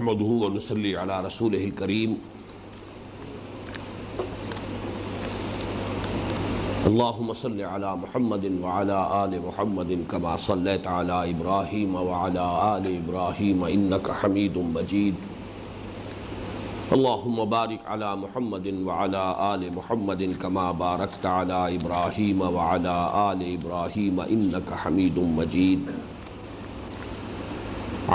نحمده ونصلي على رسوله الكريم اللهم صل على محمد وعلى آل محمد كما صليت على إبراهيم وعلى آل إبراهيم إنك حميد مجيد اللهم بارك على محمد وعلى آل محمد كما باركت على إبراهيم وعلى آل إبراهيم إنك حميد مجيد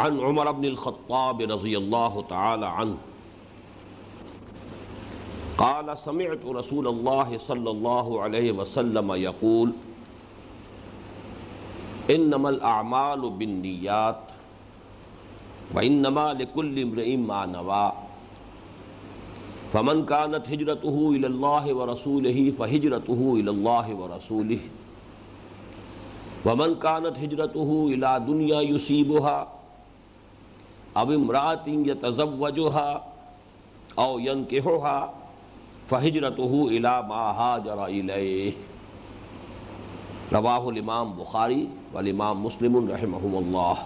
عن عمر بن الخطاب رضي الله تعالى عنه قال سمعت رسول الله صلى الله عليه وسلم يقول إنما الأعمال بالنيات وإنما لكل امرئ ما نوى فمن كانت هجرته إلى الله ورسوله فهجرته إلى الله ورسوله ومن كانت هجرته إلى دنيا يصيبها أو امرأة يتزوجها أو ينكحها فهجرته إلى ما هاجر إليه رواه الإمام بخاری والإمام مسلم رحمهم الله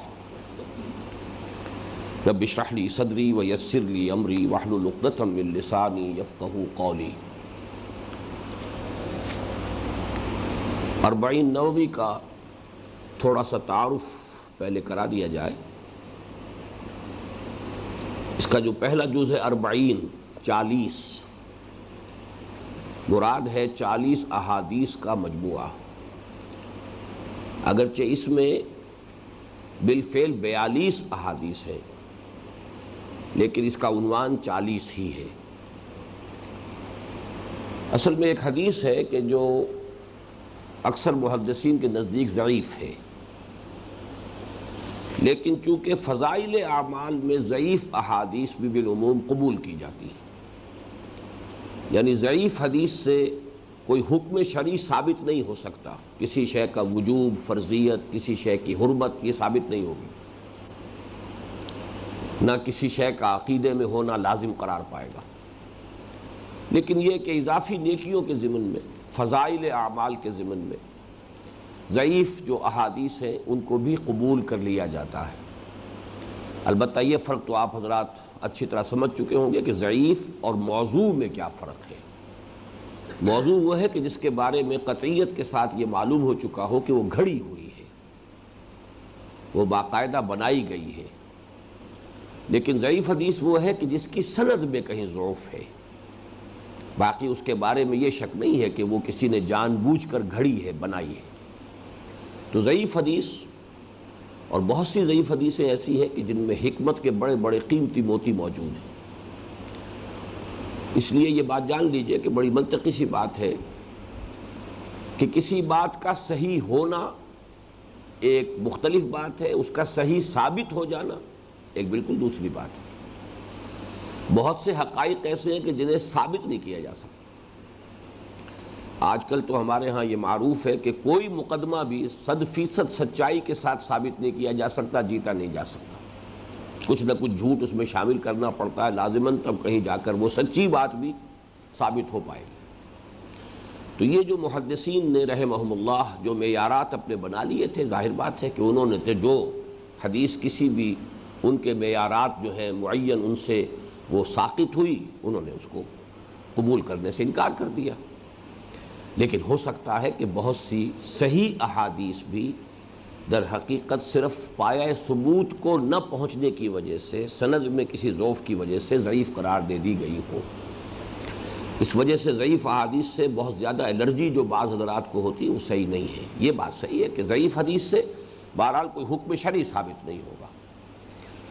رب اشرح لي صدري ويسر لي أمري واحلل عقدة من لساني يفقهوا قولي 40 نووی کا تھوڑا سا تعارف پہلے کرا دیا جائے۔ اس کا جو پہلا جز ہے 40 مراد ہے 40 احادیث کا مجموعہ، اگرچہ اس میں بالفعل 42 احادیث ہے لیکن اس کا عنوان 40 ہی ہے۔ اصل میں ایک حدیث ہے کہ جو اکثر محدثین کے نزدیک ضعیف ہے، لیکن چونکہ فضائل اعمال میں ضعیف احادیث بھی بالعموم قبول کی جاتی ہیں، یعنی ضعیف حدیث سے کوئی حکم شرعی ثابت نہیں ہو سکتا، کسی شے کا وجوب، فرضیت، کسی شے کی حرمت یہ ثابت نہیں ہوگی، نہ کسی شے کا عقیدے میں ہونا لازم قرار پائے گا، لیکن یہ کہ اضافی نیکیوں کے ضمن میں، فضائل اعمال کے ضمن میں ضعیف جو احادیث ہیں ان کو بھی قبول کر لیا جاتا ہے۔ البتہ یہ فرق تو آپ حضرات اچھی طرح سمجھ چکے ہوں گے کہ ضعیف اور موضوع میں کیا فرق ہے۔ موضوع وہ ہے کہ جس کے بارے میں قطعیت کے ساتھ یہ معلوم ہو چکا ہو کہ وہ گھڑی ہوئی ہے، وہ باقاعدہ بنائی گئی ہے، لیکن ضعیف حدیث وہ ہے کہ جس کی سند میں کہیں ضعف ہے، باقی اس کے بارے میں یہ شک نہیں ہے کہ وہ کسی نے جان بوجھ کر گھڑی ہے، بنائی ہے۔ تو ضعیف حدیث اور بہت سی ضعیف حدیثیں ایسی ہیں کہ جن میں حکمت کے بڑے بڑے قیمتی موتی موجود ہیں۔ اس لیے یہ بات جان لیجئے کہ بڑی منطقی سی بات ہے کہ کسی بات کا صحیح ہونا ایک مختلف بات ہے، اس کا صحیح ثابت ہو جانا ایک بالکل دوسری بات ہے۔ بہت سے حقائق ایسے ہیں کہ جنہیں ثابت نہیں کیا جا سکتا۔ آج کل تو ہمارے ہاں یہ معروف ہے کہ کوئی مقدمہ بھی 100% سچائی کے ساتھ ثابت نہیں کیا جا سکتا، جیتا نہیں جا سکتا، کچھ نہ کچھ جھوٹ اس میں شامل کرنا پڑتا ہے لازماً، تب کہیں جا کر وہ سچی بات بھی ثابت ہو پائے گی۔ تو یہ جو محدثین نے رحمہم اللہ جو معیارات اپنے بنا لیے تھے، ظاہر بات ہے کہ انہوں نے جو حدیث کسی بھی ان کے معیارات جو ہیں معین ان سے وہ ساقط ہوئی، انہوں نے اس کو قبول کرنے سے انکار کر دیا۔ لیکن ہو سکتا ہے کہ بہت سی صحیح احادیث بھی در حقیقت صرف پایہ ثبوت کو نہ پہنچنے کی وجہ سے، سند میں کسی ضعف کی وجہ سے ضعیف قرار دے دی گئی ہو۔ اس وجہ سے ضعیف احادیث سے بہت زیادہ الرجی جو بعض حضرات کو ہوتی ہے وہ صحیح نہیں ہے۔ یہ بات صحیح ہے کہ ضعیف حدیث سے بہرحال کوئی حکم شرعی ثابت نہیں ہوگا،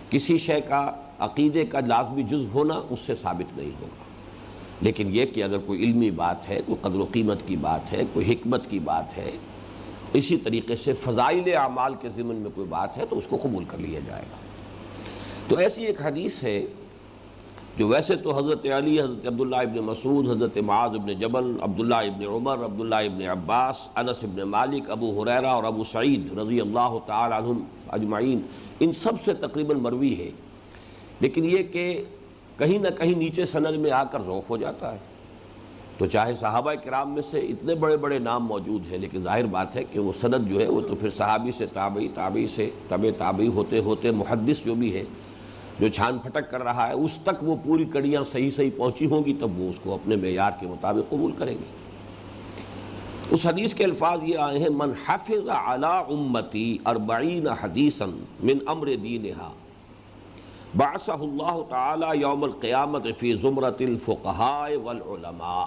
کسی شے کا عقیدے کا لازمی جزو ہونا اس سے ثابت نہیں ہوگا، لیکن یہ کہ اگر کوئی علمی بات ہے، کوئی قدر و قیمت کی بات ہے، کوئی حکمت کی بات ہے، اسی طریقے سے فضائل اعمال کے ضمن میں کوئی بات ہے تو اس کو قبول کر لیا جائے گا۔ تو ایسی ایک حدیث ہے جو ویسے تو حضرت علی، حضرت عبداللہ ابن مسعود، حضرت معاذ ابن جبل، عبداللہ ابن عمر، عبداللہ ابن عباس، انس ابن مالک، ابو ہریرہ اور ابو سعید رضی اللہ تعالی عنہم اجمعین، ان سب سے تقریباً مروی ہے، لیکن یہ کہ کہیں نہ کہیں نیچے سند میں آ کر ضعف ہو جاتا ہے۔ تو چاہے صحابہ کرام میں سے اتنے بڑے بڑے نام موجود ہیں، لیکن ظاہر بات ہے کہ وہ سند جو ہے وہ تو پھر صحابی سے تابعی، تابعی سے تبع تابعی ہوتے ہوتے محدث جو بھی ہے جو چھان پھٹک کر رہا ہے اس تک وہ پوری کڑیاں صحیح صحیح پہنچی ہوں گی، تب وہ اس کو اپنے معیار کے مطابق قبول کریں گے۔ اس حدیث کے الفاظ یہ آئے ہیں، من حفظ علی امتی 40 حدیثا من امر دینہا بعثہ اللہ تعالی یوم القیامت فی زمرۃ الفقہاء والعلماء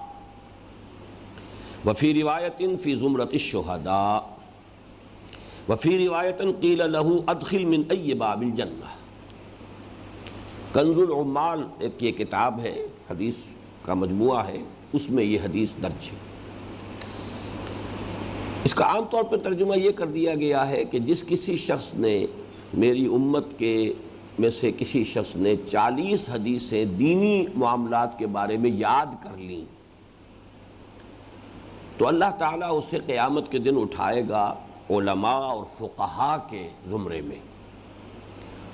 وفی روایت فی زمرۃ الشہداء وفی روایت قیل لہ ادخل من ای باب الجنہ۔ کنز العمال ایک یہ کتاب ہے، حدیث کا مجموعہ ہے، اس میں یہ حدیث درج ہے۔ اس کا عام طور پر ترجمہ یہ کر دیا گیا ہے کہ جس کسی شخص نے، میری امت کے میں سے کسی شخص نے 40 حدیثیں دینی معاملات کے بارے میں یاد کر لیں تو اللہ تعالیٰ اسے قیامت کے دن اٹھائے گا علماء اور فقہاء کے زمرے میں،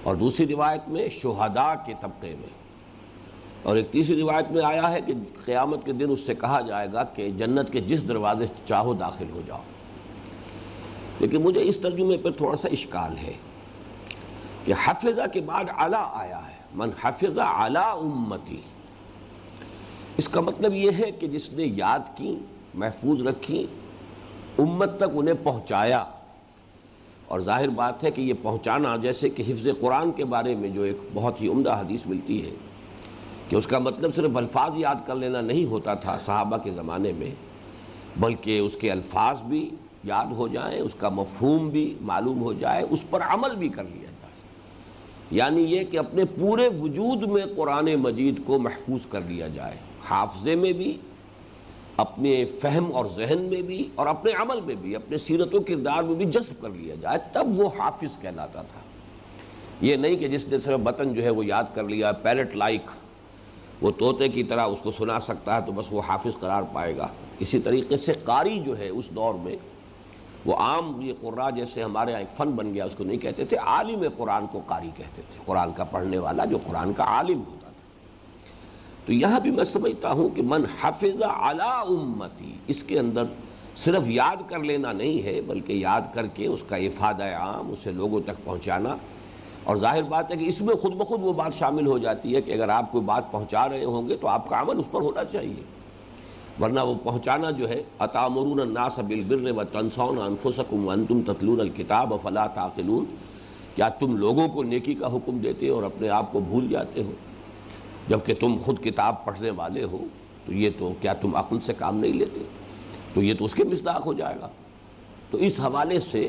اور دوسری روایت میں شہداء کے طبقے میں، اور ایک تیسری روایت میں آیا ہے کہ قیامت کے دن اس سے کہا جائے گا کہ جنت کے جس دروازے سے چاہو داخل ہو جاؤ۔ لیکن مجھے اس ترجمے پر تھوڑا سا اشکال ہے کہ حفظہ کے بعد علی آیا ہے، من حفظ علی امتی، اس کا مطلب یہ ہے کہ جس نے یاد کی، محفوظ رکھی، امت تک انہیں پہنچایا۔ اور ظاہر بات ہے کہ یہ پہنچانا، جیسے کہ حفظ قرآن کے بارے میں جو ایک بہت ہی عمدہ حدیث ملتی ہے کہ اس کا مطلب صرف الفاظ یاد کر لینا نہیں ہوتا تھا صحابہ کے زمانے میں، بلکہ اس کے الفاظ بھی یاد ہو جائیں، اس کا مفہوم بھی معلوم ہو جائے، اس پر عمل بھی کر لیا جائے، یعنی یہ کہ اپنے پورے وجود میں قرآن مجید کو محفوظ کر لیا جائے، حافظے میں بھی، اپنے فہم اور ذہن میں بھی، اور اپنے عمل میں بھی، اپنے سیرت و کردار میں بھی جذب کر لیا جائے، تب وہ حافظ کہلاتا تھا۔ یہ نہیں کہ جس نے صرف بطن جو ہے وہ یاد کر لیا، پیرٹ لائک، وہ طوطے کی طرح اس کو سنا سکتا ہے تو بس وہ حافظ قرار پائے گا۔ اسی طریقے سے قاری جو ہے اس دور میں، وہ عام یہ قراء جیسے ہمارے یہاں ایک فن بن گیا، اس کو نہیں کہتے تھے، عالم قرآن کو قاری کہتے تھے، قرآن کا پڑھنے والا جو قرآن کا عالم ہوتا تھا۔ تو یہاں بھی میں سمجھتا ہوں کہ من حفظ علی امتی، اس کے اندر صرف یاد کر لینا نہیں ہے، بلکہ یاد کر کے اس کا افادہ عام، اسے لوگوں تک پہنچانا۔ اور ظاہر بات ہے کہ اس میں خود بخود وہ بات شامل ہو جاتی ہے کہ اگر آپ کوئی بات پہنچا رہے ہوں گے تو آپ کا عمل اس پر ہونا چاہیے، ورنہ وہ پہنچانا جو ہے، اتامرون الناس بالبر وتنسون انفسکم وانتم تتلون الکتاب افلا تعقلون، کیا تم لوگوں کو نیکی کا حکم دیتے اور اپنے آپ کو بھول جاتے ہو جبکہ تم خود کتاب پڑھنے والے ہو؟ تو یہ تو کیا تم عقل سے کام نہیں لیتے؟ تو یہ تو اس کے مصداق ہو جائے گا۔ تو اس حوالے سے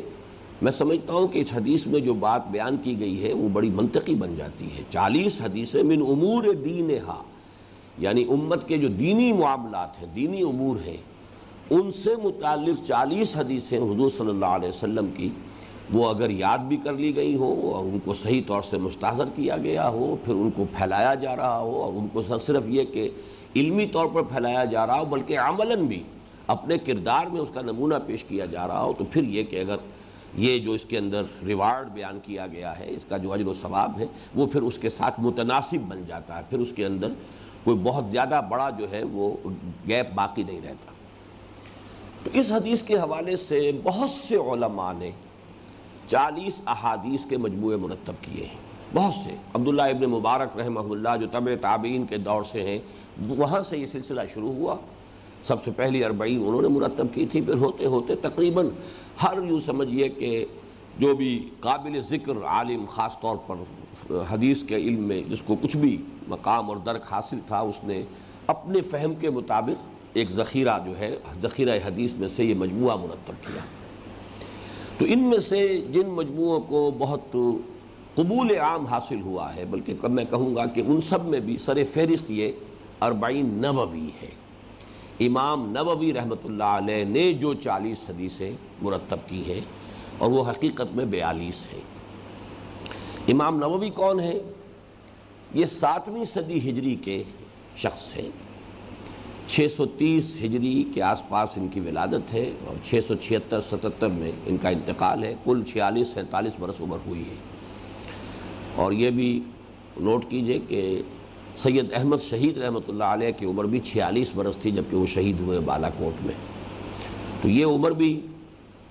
میں سمجھتا ہوں کہ اس حدیث میں جو بات بیان کی گئی ہے وہ بڑی منطقی بن جاتی ہے۔ 40 حدیثیں من امور دینہا، یعنی امت کے جو دینی معاملات ہیں، دینی امور ہیں، ان سے متعلق 40 حدیثیں حضور صلی اللہ علیہ وسلم کی، وہ اگر یاد بھی کر لی گئی ہوں اور ان کو صحیح طور سے مستحضر کیا گیا ہو، پھر ان کو پھیلایا جا رہا ہو، اور ان کو صرف یہ کہ علمی طور پر پھیلایا جا رہا ہو بلکہ عملاً بھی اپنے کردار میں اس کا نمونہ پیش کیا جا رہا ہو، تو پھر یہ کہ اگر یہ جو اس کے اندر ریوارڈ بیان کیا گیا ہے، اس کا جو اجر و ثواب ہے، وہ پھر اس کے ساتھ متناسب بن جاتا ہے، پھر اس کے اندر کوئی بہت زیادہ بڑا جو ہے وہ گیپ باقی نہیں رہتا۔ تو اس حدیث کے حوالے سے بہت سے علماء نے 40 احادیث کے مجموعے مرتب کیے ہیں، بہت سے۔ عبداللہ ابن مبارک رحمہ اللہ جو تبع تابعین کے دور سے ہیں، وہاں سے یہ سلسلہ شروع ہوا۔ سب سے پہلی 40 انہوں نے مرتب کی تھی، پھر ہوتے ہوتے تقریباً ہر یوں سمجھیے کہ جو بھی قابل ذکر عالم، خاص طور پر حدیث کے علم میں جس کو کچھ بھی مقام اور درک حاصل تھا، اس نے اپنے فہم کے مطابق ایک ذخیرہ جو ہے، ذخیرہ حدیث میں سے یہ مجموعہ مرتب کیا۔ تو ان میں سے جن مجموعوں کو بہت قبول عام حاصل ہوا ہے، بلکہ میں کہوں گا کہ ان سب میں بھی سر فہرست یہ 40 نووی ہے۔ امام نووی رحمۃ اللہ علیہ نے جو 40 حدیثیں مرتب کی ہیں، اور وہ حقیقت میں 42 ہیں۔ امام نووی کون ہیں؟ یہ 7ویں صدی ہجری کے شخص ہیں، 630 ہجری کے آس پاس ان کی ولادت ہے، اور 676-77 میں ان کا انتقال ہے۔ کل 46-47 برس عمر ہوئی ہے۔ اور یہ بھی نوٹ کیجئے کہ سید احمد شہید رحمۃ اللہ علیہ کی عمر بھی 46 برس تھی جبکہ وہ شہید ہوئے بالا کوٹ میں۔ تو یہ عمر بھی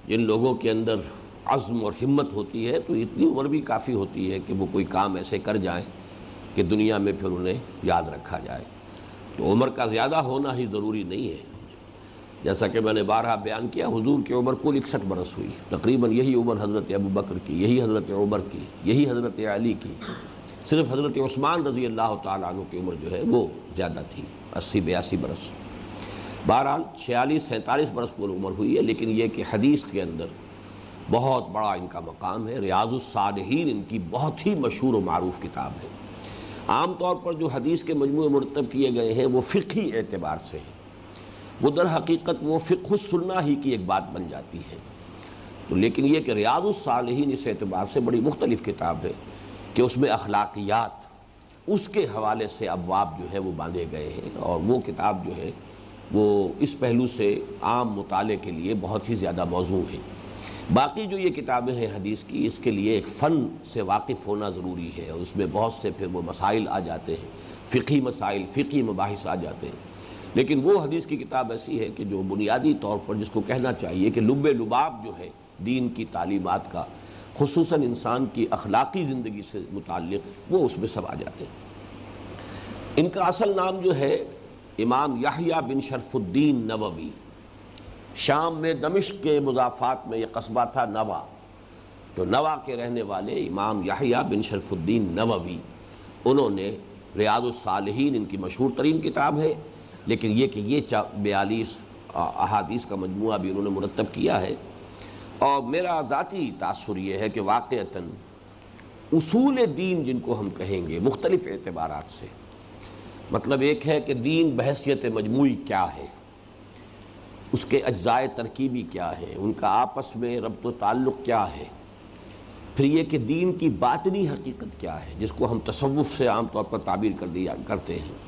جن لوگوں کے اندر عزم اور ہمت ہوتی ہے، تو اتنی عمر بھی کافی ہوتی ہے کہ وہ کوئی کام ایسے کر جائیں کہ دنیا میں پھر انہیں یاد رکھا جائے۔ تو عمر کا زیادہ ہونا ہی ضروری نہیں ہے، جیسا کہ میں نے بارہا بیان کیا، حضور کی عمر کل 61 برس ہوئی، تقریباً یہی عمر حضرت ابو بکر کی، یہی حضرت عمر کی، یہی حضرت علی کی، صرف حضرت عثمان رضی اللہ تعالیٰ عنہ کی عمر جو ہے وہ زیادہ تھی، 80-82 برس۔ بہرحال 46-47 برس کل عمر ہوئی ہے، لیکن یہ کہ حدیث کے اندر بہت بڑا ان کا مقام ہے۔ ریاض الصالحین ان کی بہت ہی مشہور و معروف کتاب ہے۔ عام طور پر جو حدیث کے مجموعے مرتب کیے گئے ہیں وہ فقہی اعتبار سے ہیں، وہ در حقیقت وہ فقہ السنہ ہی کی ایک بات بن جاتی ہے، تو لیکن یہ کہ ریاض الصالحین اس اعتبار سے بڑی مختلف کتاب ہے کہ اس میں اخلاقیات، اس کے حوالے سے ابواب جو ہے وہ باندھے گئے ہیں، اور وہ کتاب جو ہے وہ اس پہلو سے عام مطالعے کے لیے بہت ہی زیادہ موزوں ہے۔ باقی جو یہ کتابیں ہیں حدیث کی، اس کے لیے ایک فن سے واقف ہونا ضروری ہے، اور اس میں بہت سے پھر وہ مسائل آ جاتے ہیں، فقہی مسائل، فقہی مباحث آ جاتے ہیں، لیکن وہ حدیث کی کتاب ایسی ہے کہ جو بنیادی طور پر جس کو کہنا چاہیے کہ لب لباب جو ہے دین کی تعلیمات کا، خصوصاً انسان کی اخلاقی زندگی سے متعلق، وہ اس میں سب آ جاتے ہیں۔ ان کا اصل نام جو ہے امام یحییٰ بن شرف الدین نووی، شام میں دمشق کے مضافات میں یہ قصبہ تھا نوا، تو نوا کے رہنے والے امام یحییٰ بن شرف الدین نووی، انہوں نے ریاض الصالحین ان کی مشہور ترین کتاب ہے، لیکن یہ کہ یہ 42 احادیث کا مجموعہ بھی انہوں نے مرتب کیا ہے۔ اور میرا ذاتی تاثر یہ ہے کہ واقعتاً اصول دین جن کو ہم کہیں گے مختلف اعتبارات سے، مطلب ایک ہے کہ دین بحیثیت مجموعی کیا ہے، اس کے اجزائے ترکیبی کیا ہے، ان کا آپس میں ربط و تعلق کیا ہے، پھر یہ کہ دین کی باطنی حقیقت کیا ہے جس کو ہم تصوف سے عام طور پر تعبیر کرتے ہیں۔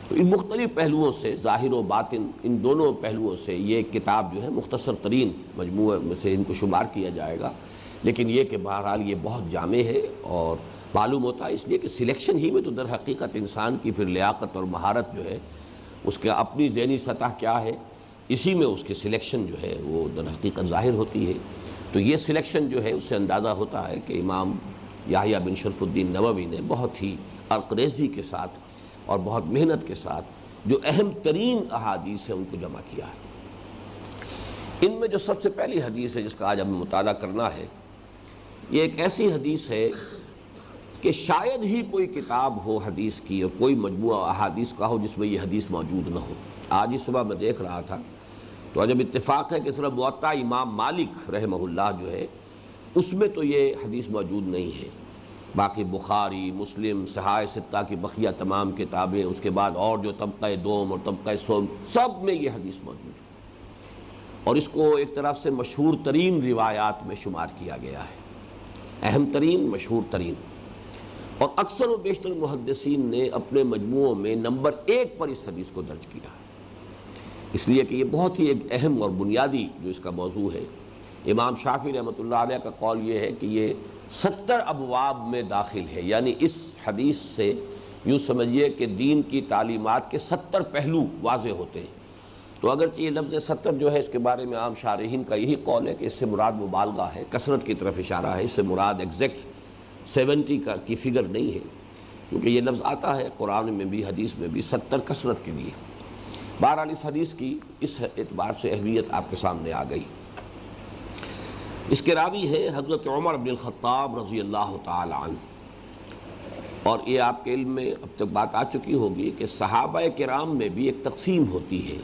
تو ان مختلف پہلوؤں سے، ظاہر و باطن ان دونوں پہلوؤں سے یہ کتاب جو ہے مختصر ترین مجموعے میں سے ان کو شمار کیا جائے گا، لیکن یہ کہ بہرحال یہ بہت جامع ہے، اور معلوم ہوتا ہے اس لیے کہ سلیکشن ہی میں تو در حقیقت انسان کی پھر لیاقت اور مہارت جو ہے، اس کے اپنی ذہنی سطح کیا ہے، اسی میں اس کی سلیکشن جو ہے وہ در حقیقت ظاہر ہوتی ہے۔ تو یہ سلیکشن جو ہے اس سے اندازہ ہوتا ہے کہ امام یحییٰ بن شرف الدین نووی نے بہت ہی عرقریزی کے ساتھ اور بہت محنت کے ساتھ جو اہم ترین احادیث ہیں ان کو جمع کیا ہے۔ ان میں جو سب سے پہلی حدیث ہے جس کا آج ہمیں مطالعہ کرنا ہے، یہ ایک ایسی حدیث ہے کہ شاید ہی کوئی کتاب ہو حدیث کی اور کوئی مجموعہ احادیث کا ہو جس میں یہ حدیث موجود نہ ہو۔ آج ہی صبح میں دیکھ رہا تھا تو جب اتفاق ہے کہ صرف موطا امام مالک رحمہ اللہ جو ہے اس میں تو یہ حدیث موجود نہیں ہے، باقی بخاری، مسلم، صحاح ستہ کی بقیہ تمام کتابیں، اس کے بعد اور جو طبقہ دوم اور طبقہ سوم، سب میں یہ حدیث موجود ہے، اور اس کو ایک طرح سے مشہور ترین روایات میں شمار کیا گیا ہے، اہم ترین، مشہور ترین، اور اکثر و بیشتر محدثین نے اپنے مجموعوں میں نمبر 1 پر اس حدیث کو درج کیا ہے، اس لیے کہ یہ بہت ہی ایک اہم اور بنیادی جو اس کا موضوع ہے۔ امام شافعی رحمۃ اللہ علیہ کا قول یہ ہے کہ یہ 70 ابواب میں داخل ہے، یعنی اس حدیث سے یوں سمجھیے کہ دین کی تعلیمات کے 70 پہلو واضح ہوتے ہیں۔ تو اگرچہ یہ لفظ 70 جو ہے اس کے بارے میں عام شارحین کا یہی قول ہے کہ اس سے مراد مبالغہ ہے، کثرت کی طرف اشارہ ہے، اس سے مراد ایگزیکٹ 70 کی فگر نہیں ہے، کیونکہ یہ لفظ آتا ہے قرآن میں بھی، حدیث میں بھی 70 کثرت کے لیے۔ بہرحال اس حدیث کی اس اعتبار سے اہمیت آپ کے سامنے آ گئی۔ اس کے راوی ہے حضرت عمر بن الخطاب رضی اللہ تعالی عنہ، اور یہ آپ کے علم میں اب تک بات آ چکی ہوگی کہ صحابہ کرام میں بھی ایک تقسیم ہوتی ہے۔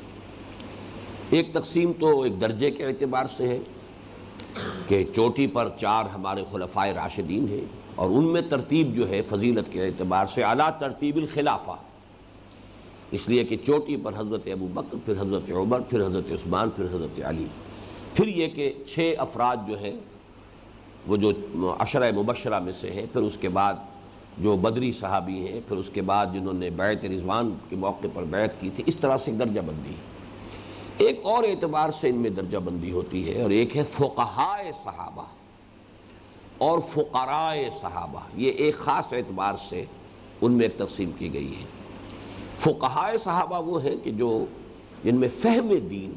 ایک تقسیم تو ایک درجے کے اعتبار سے ہے کہ چوٹی پر 4 ہمارے خلفائے راشدین ہیں، اور ان میں ترتیب جو ہے فضیلت کے اعتبار سے اعلیٰ ترتیب الخلافہ، اس لیے کہ چوٹی پر حضرت ابو بکر، پھر حضرت عمر، پھر حضرت عثمان، پھر حضرت علی، پھر یہ کہ 6 افراد جو ہیں وہ جو عشرہ مبشرہ میں سے ہیں، پھر اس کے بعد جو بدری صحابی ہیں، پھر اس کے بعد جنہوں نے بیعت رضوان کے موقع پر بیعت کی تھی، اس طرح سے درجہ بندی ہے۔ ایک اور اعتبار سے ان میں درجہ بندی ہوتی ہے، اور ایک ہے فقہائے صحابہ اور فقراء صحابہ، یہ ایک خاص اعتبار سے ان میں ایک تقسیم کی گئی ہے۔ فقہائے صحابہ وہ ہیں کہ جو جن میں فہم دین،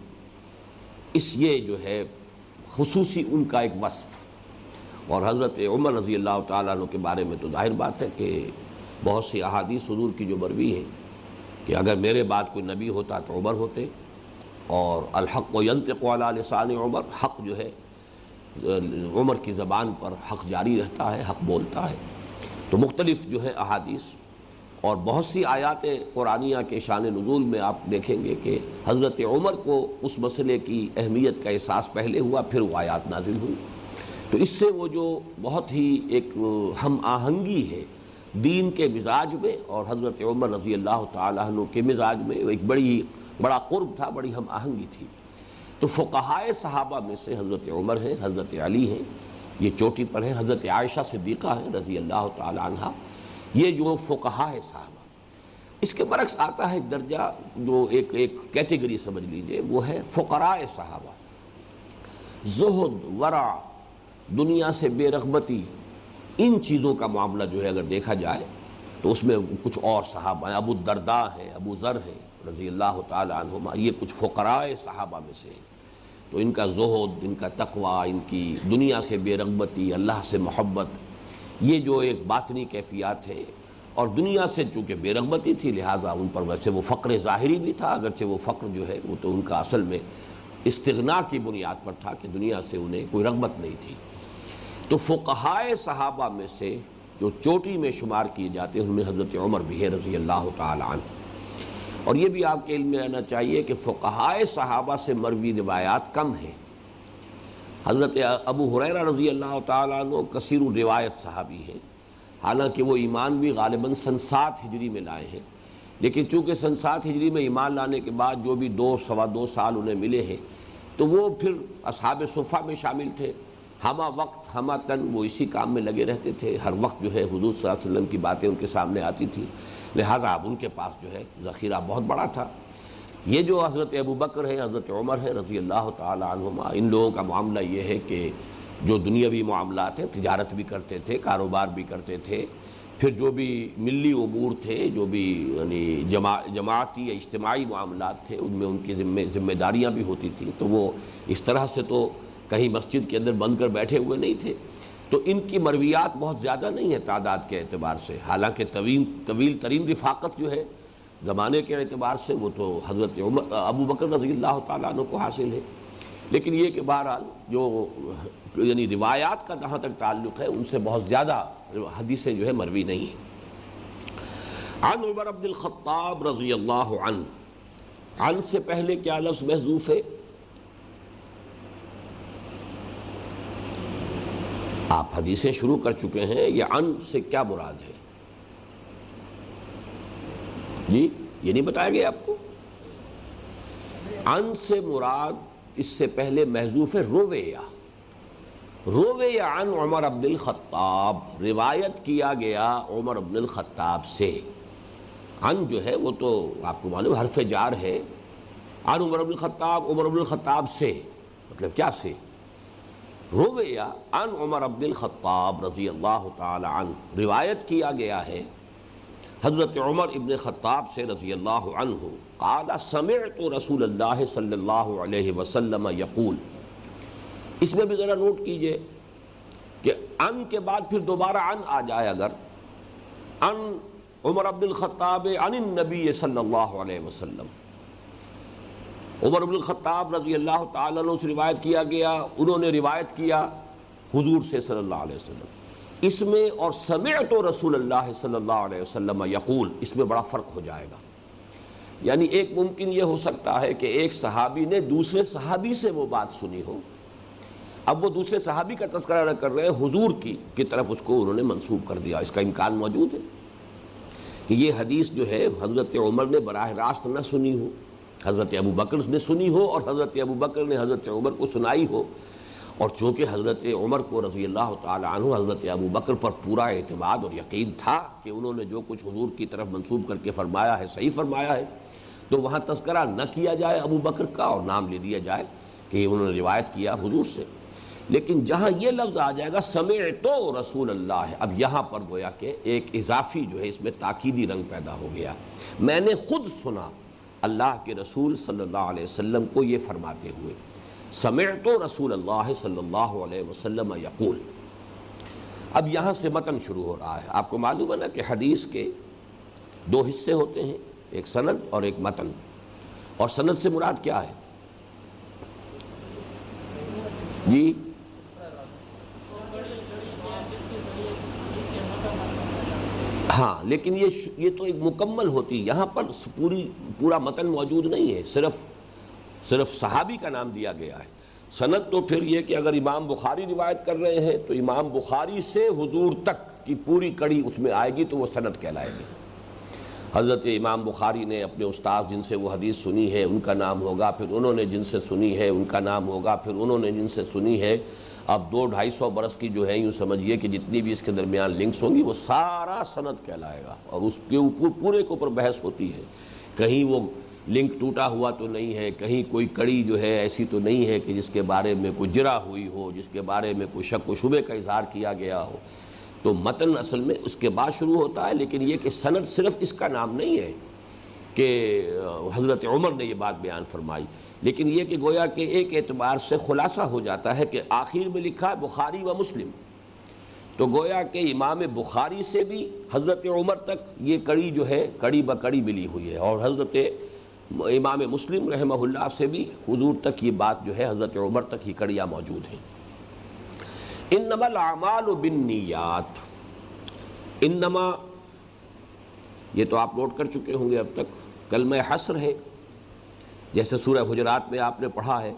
اس یہ جو ہے خصوصی ان کا ایک وصف، اور حضرت عمر رضی اللہ تعالیٰ عنہ کے بارے میں تو ظاہر بات ہے کہ بہت سی احادیث حضور کی جو مروی ہیں کہ اگر میرے بعد کوئی نبی ہوتا تو عمر ہوتے، اور الحق ینطق علی لسان عمر، حق جو ہے عمر کی زبان پر حق جاری رہتا ہے، حق بولتا ہے۔ تو مختلف جو ہے احادیث اور بہت سی آیات قرآنیہ کے شان نزول میں آپ دیکھیں گے کہ حضرت عمر کو اس مسئلے کی اہمیت کا احساس پہلے ہوا، پھر وہ آیات نازل ہوئی۔ تو اس سے وہ جو بہت ہی ایک ہم آہنگی ہے دین کے مزاج میں اور حضرت عمر رضی اللہ تعالیٰ عنہ کے مزاج میں، ایک بڑا قرب تھا، بڑی ہم آہنگی تھی۔ تو فقہائے صحابہ میں سے حضرت عمر ہیں، حضرت علی ہیں، یہ چوٹی پر ہیں، حضرت عائشہ صدیقہ ہیں رضی اللہ تعالی عنہا، یہ جو فقہائے صحابہ۔ اس کے برعکس آتا ہے ایک درجہ جو ایک کیٹیگری سمجھ لیجئے، وہ ہے فقراء صحابہ۔ زہد، ورع، دنیا سے بے رغبتی، ان چیزوں کا معاملہ جو ہے اگر دیکھا جائے تو اس میں کچھ اور صحابہ ہیں، ابو الدرداء ہے، ابو ذر ہے رضی اللہ تعالی عنہما، یہ کچھ فقراء صحابہ میں سے ہیں۔ تو ان کا زہد، ان کا تقوی، ان کی دنیا سے بے رغبتی، اللہ سے محبت، یہ جو ایک باطنی کیفیات ہے، اور دنیا سے چونکہ بے رغبتی تھی لہٰذا ان پر ویسے وہ فقر ظاہری بھی تھا، اگرچہ وہ فقر جو ہے وہ تو ان کا اصل میں استغنا کی بنیاد پر تھا کہ دنیا سے انہیں کوئی رغبت نہیں تھی۔ تو فقہائے صحابہ میں سے جو چوٹی میں شمار کیے جاتے ہیں ان میں حضرت عمر بھی ہے رضی اللہ تعالی عنہ۔ اور یہ بھی آپ کے علم میں رہنا چاہیے کہ فقہائے صحابہ سے مروی روایات کم ہیں۔ حضرت ابو ہریرہ رضی اللہ تعالیٰ عنہ کثیر الروایت صحابی ہیں، حالانکہ وہ ایمان بھی غالباً سن 7 ہجری میں لائے ہیں، لیکن چونکہ سن 7 ہجری میں ایمان لانے کے بعد جو بھی 2 سال انہیں ملے ہیں تو وہ پھر اصحاب صفہ میں شامل تھے، ہمہ وقت ہمہ تن وہ اسی کام میں لگے رہتے تھے، ہر وقت جو ہے حضور صلی اللہ علیہ وسلم کی باتیں ان کے سامنے آتی تھیں، لہذا اب ان کے پاس جو ہے ذخیرہ بہت بڑا تھا۔ یہ جو حضرت ابو بکر ہے، حضرت عمر ہے رضی اللہ تعالی عنہما، ان لوگوں کا معاملہ یہ ہے کہ جو دنیاوی معاملات ہیں، تجارت بھی کرتے تھے، کاروبار بھی کرتے تھے، پھر جو بھی ملی امور تھے، جو بھی یعنی جماعتی یا اجتماعی معاملات تھے، ان میں ان کی ذمہ داریاں بھی ہوتی تھیں، تو وہ اس طرح سے تو کہیں مسجد کے اندر بند کر بیٹھے ہوئے نہیں تھے۔ تو ان کی مرویات بہت زیادہ نہیں ہے تعداد کے اعتبار سے، حالانکہ طویل ترین رفاقت جو ہے زمانے کے اعتبار سے وہ تو حضرت ابو بکر رضی اللہ تعالیٰ عنہ کو حاصل ہے، لیکن یہ کہ بہرحال جو یعنی روایات کا جہاں تک تعلق ہے ان سے بہت زیادہ حدیثیں جو ہے مروی نہیں ہیں۔ عن عمر بن الخطاب رضی اللہ عنہ، عن سے پہلے کیا لفظ محذوف ہے؟ آپ حدیثیں شروع کر چکے ہیں، یہ عن سے کیا مراد ہے؟ جی یہ نہیں بتایا گیا آپ کو؟ عن سے مراد اس سے پہلے محذوف ہے رویہ، رویہ عن عمر بن الخطاب، روایت کیا گیا عمر بن الخطاب سے۔ عن جو ہے وہ تو آپ کو معلوم حرف جار ہے، عن عمر بن الخطاب، عمر بن الخطاب سے، مطلب کیا سے؟ رویہ عن عمر بن الخطاب رضی اللہ تعالی عنہ، روایت کیا گیا ہے حضرت عمر ابن خطاب سے رضی اللہ عنہ، قال سمعت رسول اللہ صلی اللہ علیہ وسلم یقول۔ اس میں بھی ذرا نوٹ کیجئے کہ ان کے بعد پھر دوبارہ ان آ جائے، اگر ان عمر بن الخطاب عن النبی صلی اللہ علیہ وسلم، عمر بن الخطاب رضی اللہ تعالیٰ عنہ سے روایت کیا گیا، انہوں نے روایت کیا حضور سے صلی اللہ علیہ وسلم، اس میں اور سمعت رسول اللہ صلی اللہ علیہ وسلم یقول، اس میں بڑا فرق ہو جائے گا۔ یعنی ایک ممکن یہ ہو سکتا ہے کہ ایک صحابی نے دوسرے صحابی سے وہ بات سنی ہو، اب وہ دوسرے صحابی کا تذکرہ نہ کر رہے ہیں، حضور کی طرف اس کو انہوں نے منسوب کر دیا، اس کا امکان موجود ہے کہ یہ حدیث جو ہے حضرت عمر نے براہ راست نہ سنی ہو، حضرت ابو بکر نے سنی ہو اور حضرت ابو بکر نے حضرت عمر کو سنائی ہو، اور چونکہ حضرت عمر کو رضی اللہ تعالی عنہ حضرت ابو بکر پر پورا اعتماد اور یقین تھا کہ انہوں نے جو کچھ حضور کی طرف منسوب کر کے فرمایا ہے صحیح فرمایا ہے، تو وہاں تذکرہ نہ کیا جائے ابو بکر کا اور نام لے دیا جائے کہ انہوں نے روایت کیا حضور سے۔ لیکن جہاں یہ لفظ آ جائے گا سمعت رسول اللہ، اب یہاں پر گویا کہ ایک اضافی جو ہے اس میں تاکیدی رنگ پیدا ہو گیا، میں نے خود سنا اللہ کے رسول صلی اللہ علیہ وسلم کو یہ فرماتے ہوئے، سمعت رسول اللہ صلی اللہ علیہ وسلم یقول۔ اب یہاں سے متن شروع ہو رہا ہے. آپ کو معلوم ہے نا کہ حدیث کے دو حصے ہوتے ہیں، ایک سند اور ایک متن. اور سند سے مراد کیا ہے؟ جی ہاں، لیکن یہ تو ایک مکمل ہوتی، یہاں پر پورا متن موجود نہیں ہے، صرف صحابی کا نام دیا گیا ہے. سند تو پھر یہ کہ اگر امام بخاری روایت کر رہے ہیں تو امام بخاری سے حضور تک کی پوری کڑی اس میں آئے گی تو وہ سند کہلائے گی. حضرت امام بخاری نے اپنے استاد جن سے وہ حدیث سنی ہے ان کا نام ہوگا، پھر انہوں نے جن سے سنی ہے ان کا نام ہوگا، پھر انہوں نے جن سے سنی ہے. اب 200-250 برس کی جو ہے یوں سمجھیے کہ جتنی بھی اس کے درمیان لنکس ہوں گی وہ سارا سند کہلائے گا. اور اس کے اوپر پورے کے اوپر بحث ہوتی ہے، کہیں وہ لنک ٹوٹا ہوا تو نہیں ہے، کہیں کوئی کڑی جو ہے ایسی تو نہیں ہے کہ جس کے بارے میں کوئی جرح ہوئی ہو، جس کے بارے میں کوئی شک و شبے کا اظہار کیا گیا ہو. تو متن اصل میں اس کے بعد شروع ہوتا ہے. لیکن یہ کہ سند صرف اس کا نام نہیں ہے کہ حضرت عمر نے یہ بات بیان فرمائی، لیکن یہ کہ گویا کہ ایک اعتبار سے خلاصہ ہو جاتا ہے کہ آخر میں لکھا ہے بخاری و مسلم، تو گویا کہ امام بخاری سے بھی حضرت عمر تک یہ کڑی جو ہے کڑی بکڑی ملی ہوئی ہے، اور حضرت امام مسلم رحمہ اللہ سے بھی حضور تک یہ بات جو ہے حضرت عمر تک یہ کڑیاں موجود ہیں. انما الاعمال بالنیات، انما یہ تو آپ نوٹ کر چکے ہوں گے اب تک، کلمہ حصر ہے، جیسے سورہ حجرات میں آپ نے پڑھا ہے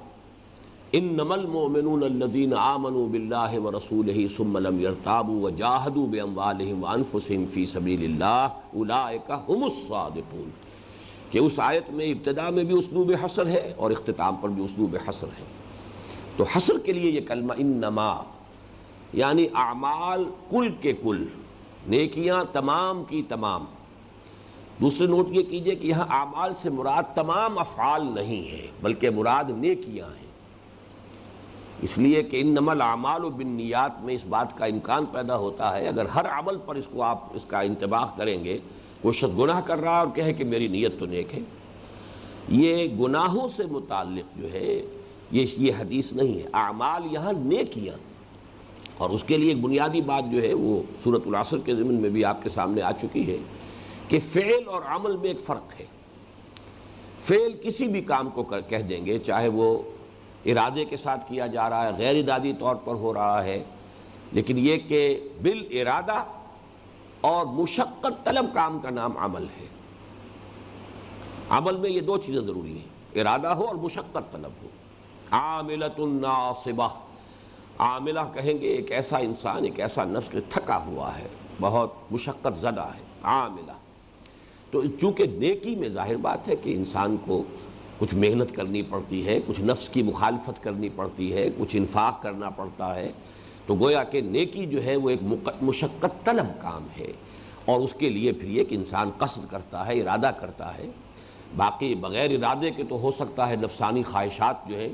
انما المؤمنون الذین آمنوا باللہ ورسولہ ثم لم یرتابوا وجاہدوا باموالہم وانفسہم فی سبیل اللہ اولئک ھم الصادقون، کہ اس آیت میں ابتدا میں بھی اسلوب حصر ہے اور اختتام پر بھی اسلوب حصر ہے. تو حصر کے لیے یہ کلمہ انما، یعنی اعمال کل کے کل، نیکیاں تمام کی تمام. دوسرے نوٹ یہ کیجئے کہ یہاں اعمال سے مراد تمام افعال نہیں ہے بلکہ مراد نیکیاں ہیں، اس لیے کہ انما الاعمال بالنیات میں اس بات کا امکان پیدا ہوتا ہے اگر ہر عمل پر اس کو آپ اس کا انتباہ کریں گے. کوئی شخص گناہ کر رہا ہے اور کہے کہ میری نیت تو نیک ہے، یہ گناہوں سے متعلق جو ہے یہ حدیث نہیں ہے. اعمال یہاں نیکیاں، اور اس کے لیے ایک بنیادی بات جو ہے وہ سورۃ العصر کے ضمن میں بھی آپ کے سامنے آ چکی ہے کہ فعل اور عمل میں ایک فرق ہے. فعل کسی بھی کام کو کہہ دیں گے، چاہے وہ ارادے کے ساتھ کیا جا رہا ہے، غیر ارادی طور پر ہو رہا ہے، لیکن یہ کہ بالارادہ اور مشقت طلب کام کا نام عمل ہے. عمل میں یہ دو چیزیں ضروری ہیں، ارادہ ہو اور مشقت طلب ہو. عاملۃ ناصبہ، عاملہ کہیں گے ایک ایسا انسان، ایک ایسا نفس کہ تھکا ہوا ہے، بہت مشقت زدہ ہے، عاملہ. تو چونکہ نیکی میں ظاہر بات ہے کہ انسان کو کچھ محنت کرنی پڑتی ہے، کچھ نفس کی مخالفت کرنی پڑتی ہے، کچھ انفاق کرنا پڑتا ہے، تو گویا کہ نیکی جو ہے وہ ایک مشقت طلب کام ہے. اور اس کے لیے پھر یہ کہ انسان قصد کرتا ہے، ارادہ کرتا ہے. باقی بغیر ارادے کے تو ہو سکتا ہے نفسانی خواہشات جو ہیں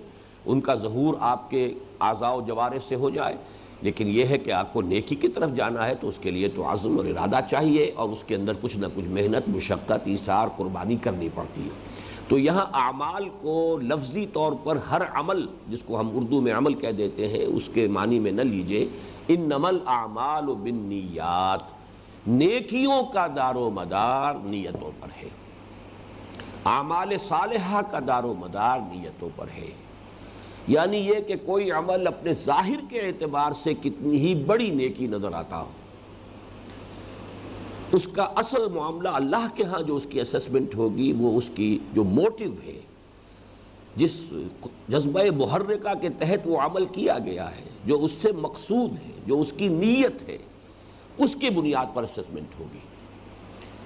ان کا ظہور آپ کے اعضاء و جوارح سے ہو جائے، لیکن یہ ہے کہ آپ کو نیکی کی طرف جانا ہے تو اس کے لیے تو عزم اور ارادہ چاہیے، اور اس کے اندر کچھ نہ کچھ محنت، مشقت، ایثار، قربانی کرنی پڑتی ہے. تو یہاں اعمال کو لفظی طور پر ہر عمل جس کو ہم اردو میں عمل کہہ دیتے ہیں اس کے معنی میں نہ لیجئے. انما الاعمال بالنیات، نیکیوں کا دار و مدار نیتوں پر ہے، اعمال صالحہ کا دار و مدار نیتوں پر ہے. یعنی یہ کہ کوئی عمل اپنے ظاہر کے اعتبار سے کتنی ہی بڑی نیکی نظر آتا ہو، اس کا اصل معاملہ اللہ کے ہاں جو اس کی اسسمنٹ ہوگی وہ اس کی جو موٹیو ہے، جس جذبہ محرکہ کے تحت وہ عمل کیا گیا ہے، جو اس سے مقصود ہے، جو اس کی نیت ہے، اس کی بنیاد پر اسسمنٹ ہوگی.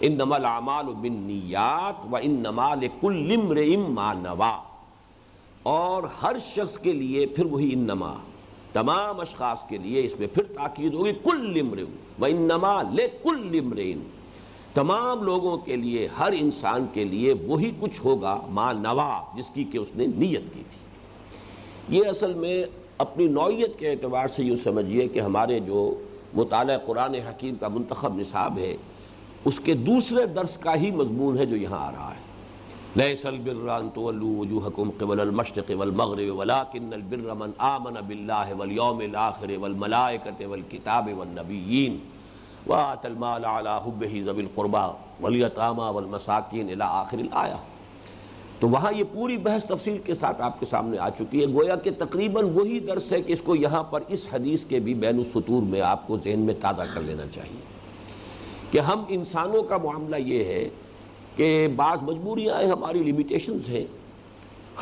انما الاعمال بالنیات وانما لکل امرئ ما نوی، اور ہر شخص کے لیے پھر وہی انما، تمام اشخاص کے لیے اس میں پھر تاکید ہوگی کل امرئ وانما لکل امرئ، تمام لوگوں کے لیے، ہر انسان کے لیے وہی کچھ ہوگا ما نوی، جس کی کہ اس نے نیت کی تھی. یہ اصل میں اپنی نوعیت کے اعتبار سے یوں سمجھیے کہ ہمارے جو مطالعہ قرآن حکیم کا منتخب نصاب ہے اس کے دوسرے درس کا ہی مضمون ہے جو یہاں آ رہا ہے. لیس البر ان تولوا وجوہکم قبل المشرق والمغرب ولکن البر من آمن باللہ والیوم الآخر والملائکۃ والکتاب والنبیین وآتى المال على حبه ذوي القربى والیتامى والمساکین الی آخر الآیہ۔ تو وہاں یہ پوری بحث تفصیل کے ساتھ آپ کے سامنے آ چکی ہے، گویا کہ تقریباً وہی درس ہے کہ اس کو یہاں پر اس حدیث کے بھی بین السطور میں آپ کو ذہن میں تازہ کر لینا چاہیے کہ ہم انسانوں کا معاملہ یہ ہے کہ بعض مجبوریاں ہیں، ہماری لیمیٹیشنز ہیں،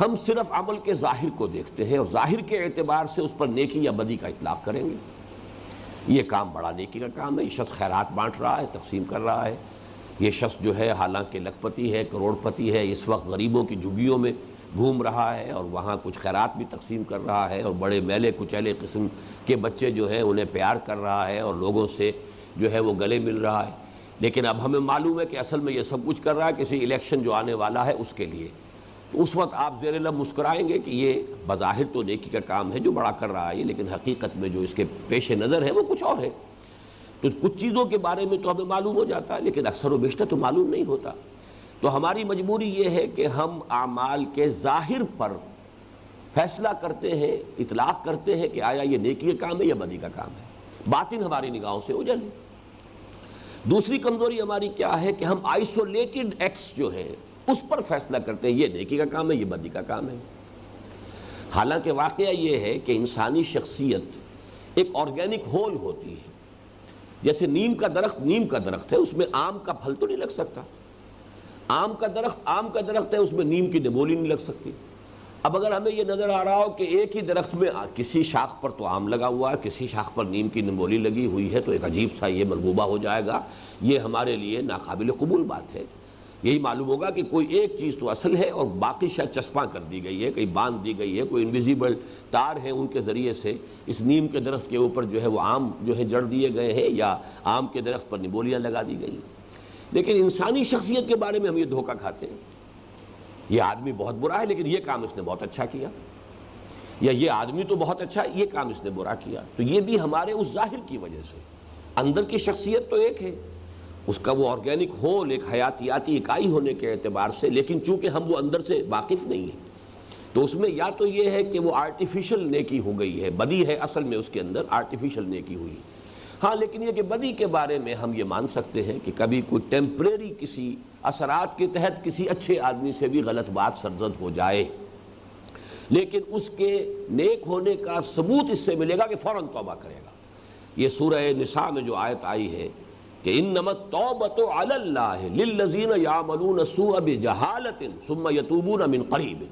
ہم صرف عمل کے ظاہر کو دیکھتے ہیں اور ظاہر کے اعتبار سے اس پر نیکی یا بدی کا اطلاق کریں گے۔ یہ کام بڑا نیکی کا کام ہے، یہ شخص خیرات بانٹ رہا ہے، تقسیم کر رہا ہے، یہ شخص جو ہے حالانکہ لکھپتی ہے، کروڑ پتی ہے، اس وقت غریبوں کی جھگیوں میں گھوم رہا ہے اور وہاں کچھ خیرات بھی تقسیم کر رہا ہے اور بڑے میلے کچیلے قسم کے بچے جو ہیں انہیں پیار کر رہا ہے اور لوگوں سے جو ہے وہ گلے مل رہا ہے۔ لیکن اب ہمیں معلوم ہے کہ اصل میں یہ سب کچھ کر رہا ہے کسی الیکشن جو آنے والا ہے اس کے لیے، تو اس وقت آپ زیر لب مسکرائیں گے کہ یہ بظاہر تو نیکی کا کام ہے جو بڑا کر رہا ہے، لیکن حقیقت میں جو اس کے پیش نظر ہے وہ کچھ اور ہے۔ تو کچھ چیزوں کے بارے میں تو ہمیں معلوم ہو جاتا ہے لیکن اکثر و بیشتر تو معلوم نہیں ہوتا۔ تو ہماری مجبوری یہ ہے کہ ہم اعمال کے ظاہر پر فیصلہ کرتے ہیں، اطلاق کرتے ہیں کہ آیا یہ نیکی کا کام ہے یا بدی کا کام ہے، باطن ہماری نگاہوں سے اوجھل ہے۔ دوسری کمزوری ہماری کیا ہے کہ ہم آئسولیٹڈ ایکٹس جو ہیں اس پر فیصلہ کرتے ہیں یہ نیکی کا کام ہے یہ بدی کا کام ہے۔ حالانکہ واقعہ یہ ہے کہ انسانی شخصیت ایک آرگینک ہول ہوتی ہے، جیسے نیم کا درخت ہے، اس میں آم کا پھل تو نہیں لگ سکتا، آم کا درخت ہے، اس میں نیم کی نبولی نہیں لگ سکتی۔ اب اگر ہمیں یہ نظر آ رہا ہو کہ ایک ہی درخت میں کسی شاخ پر تو آم لگا ہوا ہے، کسی شاخ پر نیم کی نبولی لگی ہوئی ہے، تو ایک عجیب سا یہ مرغوبہ ہو جائے گا، یہ ہمارے لیے ناقابل قبول بات ہے۔ یہی معلوم ہوگا کہ کوئی ایک چیز تو اصل ہے اور باقی شاید چسپاں کر دی گئی ہے، کہیں باندھ دی گئی ہے، کوئی انویزیبل تار ہے ان کے ذریعے سے اس نیم کے درخت کے اوپر جو ہے وہ آم جو ہے جڑ دیے گئے ہیں یا آم کے درخت پر نبولیاں لگا دی گئی ہیں۔ لیکن انسانی شخصیت کے بارے میں ہم یہ دھوکہ کھاتے ہیں، یہ آدمی بہت برا ہے لیکن یہ کام اس نے بہت اچھا کیا، یا یہ آدمی تو بہت اچھا ہے یہ کام اس نے برا کیا۔ تو یہ بھی ہمارے اس ظاہر کی وجہ سے، اندر کی شخصیت تو ایک ہے، اس کا وہ آرگینک ہول ایک حیاتیاتی اکائی ہونے کے اعتبار سے، لیکن چونکہ ہم وہ اندر سے واقف نہیں ہیں تو اس میں یا تو یہ ہے کہ وہ آرٹیفیشل نیکی ہو گئی ہے، بدی ہے اصل میں اس کے اندر آرٹیفیشل نیکی ہوئی۔ ہاں لیکن یہ کہ بدی کے بارے میں ہم یہ مان سکتے ہیں کہ کبھی کوئی ٹیمپریری کسی اثرات کے تحت کسی اچھے آدمی سے بھی غلط بات سرزد ہو جائے، لیکن اس کے نیک ہونے کا ثبوت اس سے ملے گا کہ فوراً توبہ کرے گا۔ یہ سورہ نساء میں جو آیت آئی ہے کہ انما التوبۃ علی اللہ للذین یعملون السوء بجہالۃ ثم یتوبون من قریب،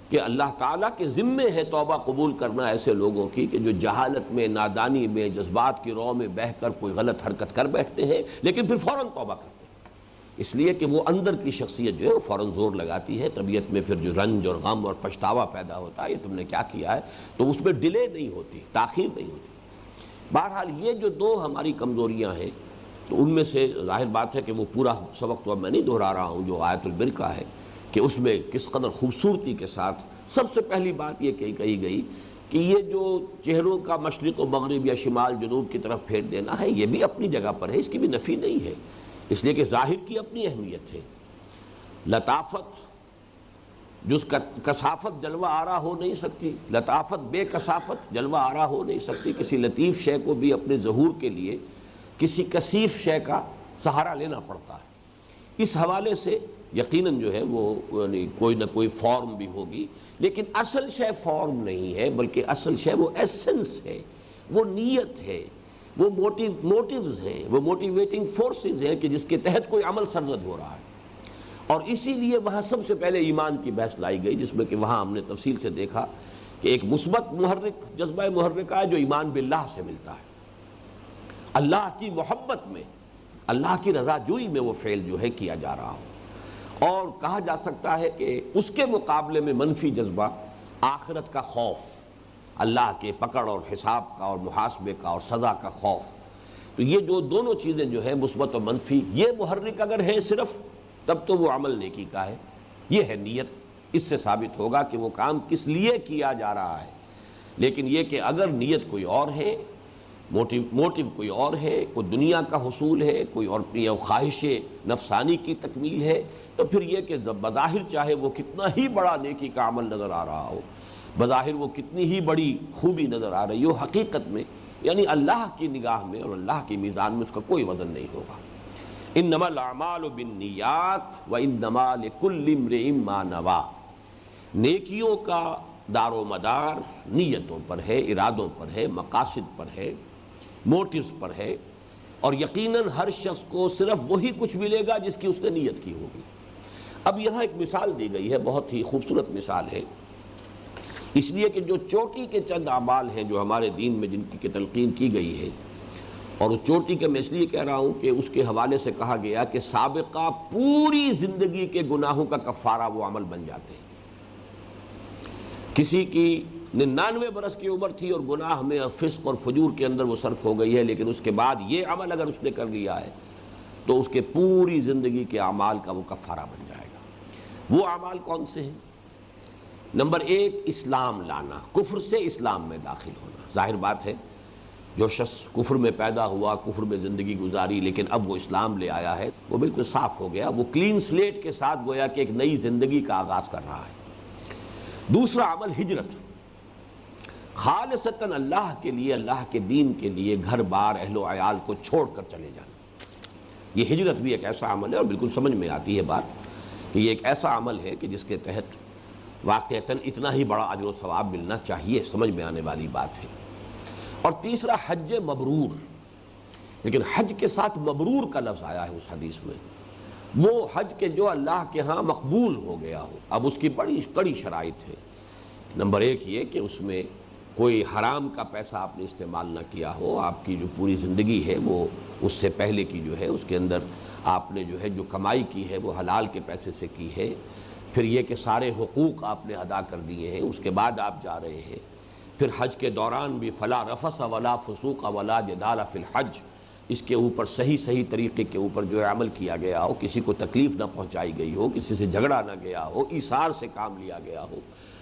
کہ اللہ تعالیٰ کے ذمے ہے توبہ قبول کرنا ایسے لوگوں کی کہ جو جہالت میں، نادانی میں، جذبات کی رو میں بہہ کر کوئی غلط حرکت کر بیٹھتے ہیں لیکن پھر فوراً توبہ کرتے ہیں، اس لیے کہ وہ اندر کی شخصیت جو ہے وہ فوراً زور لگاتی ہے، طبیعت میں پھر جو رنج اور غم اور پچھتاوا پیدا ہوتا ہے یہ تم نے کیا کیا ہے، تو اس میں ڈیلے نہیں ہوتی، تاخیر نہیں ہوتی۔ بہرحال یہ جو دو ہماری کمزوریاں ہیں تو ان میں سے ظاہر بات ہے کہ وہ پورا سبق تو اب میں نہیں دہرا رہا ہوں جو آیت البر کا ہے کہ اس میں کس قدر خوبصورتی کے ساتھ سب سے پہلی بات یہ کہی گئی کہ یہ جو چہروں کا مشرق و مغرب یا شمال جنوب کی طرف پھیر دینا ہے یہ بھی اپنی جگہ پر ہے، اس کی بھی نفی نہیں ہے، اس لیے کہ ظاہر کی اپنی اہمیت ہے۔ لطافت جس کا کثافت جلوہ آرا ہو نہیں سکتی، لطافت بے کثافت جلوہ آرا ہو نہیں سکتی، کسی لطیف شے کو بھی اپنے ظہور کے لیے کسی کثیف شے کا سہارا لینا پڑتا ہے۔ اس حوالے سے یقیناً جو ہے وہ کوئی نہ کوئی فارم بھی ہوگی، لیکن اصل شے فارم نہیں ہے بلکہ اصل شے وہ ایسنس ہے، وہ نیت ہے، وہ موٹیوز ہیں، وہ موٹیویٹنگ فورسز ہیں کہ جس کے تحت کوئی عمل سرزد ہو رہا ہے۔ اور اسی لیے وہاں سب سے پہلے ایمان کی بحث لائی گئی جس میں کہ وہاں ہم نے تفصیل سے دیکھا کہ ایک مثبت محرک جذبہ محرکہ ہے جو ایمان باللہ سے ملتا ہے، اللہ کی محبت میں، اللہ کی رضا جوئی میں وہ فعل جو ہے کیا جا رہا ہو۔ اور کہا جا سکتا ہے کہ اس کے مقابلے میں منفی جذبہ آخرت کا خوف، اللہ کے پکڑ اور حساب کا اور محاسبے کا اور سزا کا خوف، تو یہ جو دونوں چیزیں جو ہیں مثبت و منفی، یہ محرک اگر ہے صرف تب تو وہ عمل نیکی کا ہے، یہ ہے نیت، اس سے ثابت ہوگا کہ وہ کام کس لیے کیا جا رہا ہے۔ لیکن یہ کہ اگر نیت کوئی اور ہے موٹیو کوئی اور ہے، کوئی دنیا کا حصول ہے، کوئی اور خواہش نفسانی کی تکمیل ہے، تو پھر یہ کہ بظاہر چاہے وہ کتنا ہی بڑا نیکی کا عمل نظر آ رہا ہو، بظاہر وہ کتنی ہی بڑی خوبی نظر آ رہی ہو، حقیقت میں یعنی اللہ کی نگاہ میں اور اللہ کی میزان میں اس کا کوئی وزن نہیں ہوگا۔ انما الاعمال بالنیات وانما لکل امرئ ما نویٰ، نیکیوں کا دار و مدار نیتوں پر ہے، ارادوں پر ہے، مقاصد پر ہے، موٹیوز پر ہے، اور یقیناً ہر شخص کو صرف وہی کچھ ملے گا جس کی اس نے نیت کی ہوگی۔ اب یہاں ایک مثال دی گئی ہے، بہت ہی خوبصورت مثال ہے، اس لیے کہ جو چوٹی کے چند اعمال ہیں جو ہمارے دین میں جن کی تلقین کی گئی ہے، اور اس چوٹی کے میں اس لیے کہہ رہا ہوں کہ اس کے حوالے سے کہا گیا کہ سابقہ پوری زندگی کے گناہوں کا کفارہ وہ عمل بن جاتے ہیں۔ کسی کی 99 برس کی عمر تھی اور گناہ میں فسق اور فجور کے اندر وہ صرف ہو گئی ہے، لیکن اس کے بعد یہ عمل اگر اس نے کر لیا ہے تو اس کے پوری زندگی کے اعمال کا وہ کفارہ بن جائے گا۔ وہ اعمال کون سے ہیں؟ نمبر 1، اسلام لانا، کفر سے اسلام میں داخل ہونا۔ ظاہر بات ہے جو شخص کفر میں پیدا ہوا، کفر میں زندگی گزاری، لیکن اب وہ اسلام لے آیا ہے، وہ بالکل صاف ہو گیا، وہ کلین سلیٹ کے ساتھ گویا کہ ایک نئی زندگی کا آغاز کر رہا ہے۔ دوسرا عمل ہجرت، خالصتاً اللہ کے لیے، اللہ کے دین کے لیے گھر بار اہل و عیال کو چھوڑ کر چلے جانا۔ یہ ہجرت بھی ایک ایسا عمل ہے، اور بالکل سمجھ میں آتی ہے بات کہ یہ ایک ایسا عمل ہے کہ جس کے تحت واقعتاً اتنا ہی بڑا اجر و ثواب ملنا چاہیے، سمجھ میں آنے والی بات ہے۔ اور تیسرا حج مبرور، لیکن حج کے ساتھ مبرور کا لفظ آیا ہے اس حدیث میں، وہ حج کے جو اللہ کے ہاں مقبول ہو گیا ہو۔ اب اس کی بڑی کڑی شرائط ہے۔ نمبر 1 یہ کہ اس میں کوئی حرام کا پیسہ آپ نے استعمال نہ کیا ہو، آپ کی جو پوری زندگی ہے وہ اس سے پہلے کی جو ہے اس کے اندر آپ نے جو ہے جو کمائی کی ہے وہ حلال کے پیسے سے کی ہے۔ پھر یہ کہ سارے حقوق آپ نے ادا کر دیے ہیں، اس کے بعد آپ جا رہے ہیں۔ پھر حج کے دوران بھی فلا رفث ولا فسوق ولا جدال فی الحج، اس کے اوپر صحیح طریقے کے اوپر جو ہے عمل کیا گیا ہو، کسی کو تکلیف نہ پہنچائی گئی ہو، کسی سے جھگڑا نہ گیا ہو، ایثار سے کام لیا گیا ہو،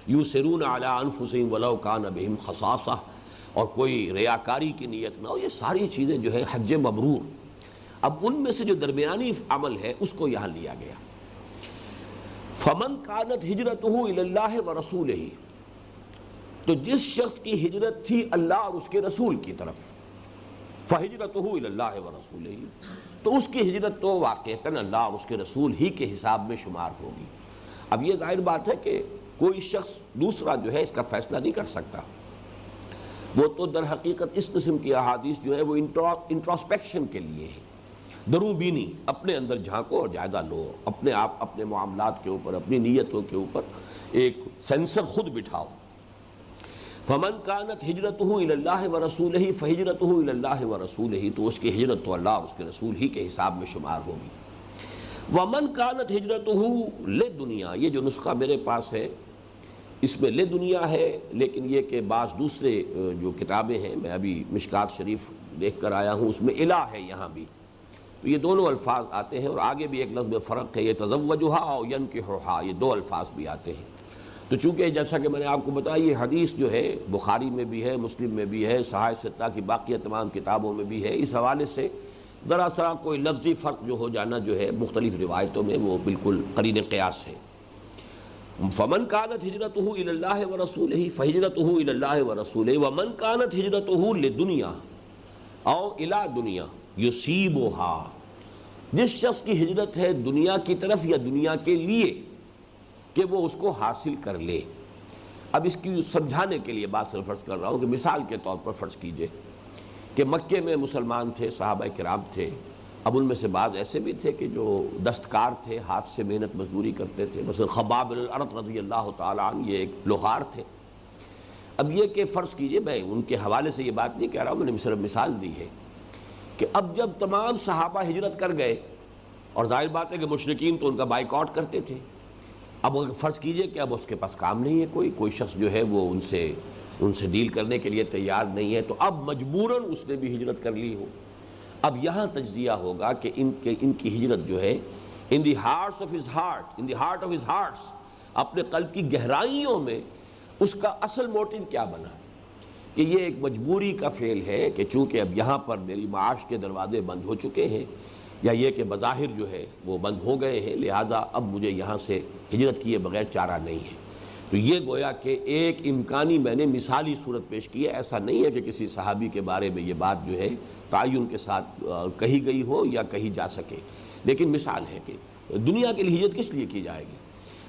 یؤثرون علی انفسہم ولو کان بہم خصاصہ، اور کوئی ریاکاری کی نیت نہ ہو۔ یہ ساری چیزیں جو ہے حج مبرور۔ اب ان میں سے جو درمیانی عمل ہے اس کو یہاں لیا گیا، فمن کانت ہجرتہ الی اللہ ورسولہ، تو جس شخص کی ہجرت تھی اللہ اور اس کے رسول کی طرف، فہجرتہ الی اللہ ورسولہ، تو اس کی ہجرت تو واقعتاً اللہ اور اس کے رسول ہی کے حساب میں شمار ہوگی۔ اب یہ ظاہر بات ہے کہ کوئی شخص دوسرا جو ہے اس کا فیصلہ نہیں کر سکتا، وہ تو در حقیقت اس قسم کی احادیث جو ہے وہ انٹراسپیکشن کے لیے ہے، درو بینی، اپنے اندر جھانکو اور جائزہ لو، اپنے آپ اپنے معاملات کے اوپر، اپنی نیتوں کے اوپر ایک سینسر خود بٹھاؤ۔ فمن کانت ہجرتہ الی اللہ ورسولہ فہجرتہ الی اللہ ورسولہ، تو اس کی ہجرت تو اللہ اور اس کے رسول ہی کے حساب میں شمار ہوگی۔ ومن کانت ہجرتہ لدنیا، یہ جو نسخہ میرے پاس ہے اس میں لدنیا ہے، لیکن یہ کہ بعض دوسرے جو کتابیں ہیں، میں ابھی مشکات شریف دیکھ کر آیا ہوں، اس میں الہ ہے یہاں بھی، تو یہ دونوں الفاظ آتے ہیں، اور آگے بھی ایک لفظ میں فرق ہے، یہ تزوجھا اور ینکحھا، یہ دو الفاظ بھی آتے ہیں۔ تو چونکہ جیسا کہ میں نے آپ کو بتایا یہ حدیث جو ہے بخاری میں بھی ہے، مسلم میں بھی ہے، صحاح ستہ کی باقی تمام کتابوں میں بھی ہے، اس حوالے سے ذرا سا کوئی لفظی فرق جو ہو جانا جو ہے مختلف روایتوں میں وہ بالکل قرین قیاس ہے۔ فمن کانت ہجرتہ الی اللہ ورسولہ فہجرتہ الی اللہ ورسولہ ومن کانت ہجرتہ لدنیا او الی دنیا یصیبھا، جس شخص کی ہجرت ہے دنیا کی طرف یا دنیا کے لیے کہ وہ اس کو حاصل کر لے۔ اب اس کی سمجھانے کے لیے بات صرف فرض کر رہا ہوں کہ مثال کے طور پر فرض کیجئے کہ مکے میں مسلمان تھے، صحابہ کرام تھے، اب ان میں سے بعض ایسے بھی تھے کہ جو دستکار تھے، ہاتھ سے محنت مزدوری کرتے تھے، مثلا خباب بن الارت رضی اللہ تعالیٰ عنہ، یہ ایک لوہار تھے۔ اب یہ کہ فرض کیجئے، میں ان کے حوالے سے یہ بات نہیں کہہ رہا ہوں، میں نے صرف مثال دی ہے کہ اب جب تمام صحابہ ہجرت کر گئے، اور ظاہر بات ہے کہ مشرکین تو ان کا بائیکاٹ کرتے تھے، اب فرض کیجئے کہ اب اس کے پاس کام نہیں ہے، کوئی شخص جو ہے وہ ان سے ڈیل کرنے کے لیے تیار نہیں ہے، تو اب مجبوراً اس نے بھی ہجرت کر لی ہو۔ اب یہاں تجزیہ ہوگا کہ ان کی ہجرت جو ہے in the hearts of his heart, in the heart of his hearts, اپنے قلب کی گہرائیوں میں اس کا اصل موٹیو کیا بنا، کہ یہ ایک مجبوری کا فعل ہے کہ چونکہ اب یہاں پر میری معاش کے دروازے بند ہو چکے ہیں، یا یہ کہ بظاہر جو ہے وہ بند ہو گئے ہیں، لہذا اب مجھے یہاں سے ہجرت کیے بغیر چارہ نہیں ہے۔ تو یہ گویا کہ ایک امکانی میں نے مثالی صورت پیش کی ہے، ایسا نہیں ہے کہ کسی صحابی کے بارے میں یہ بات جو ہے تعین کے ساتھ کہی گئی ہو یا کہی جا سکے، لیکن مثال ہے کہ دنیا کے لیے ہجرت کس لیے کی جائے گی؟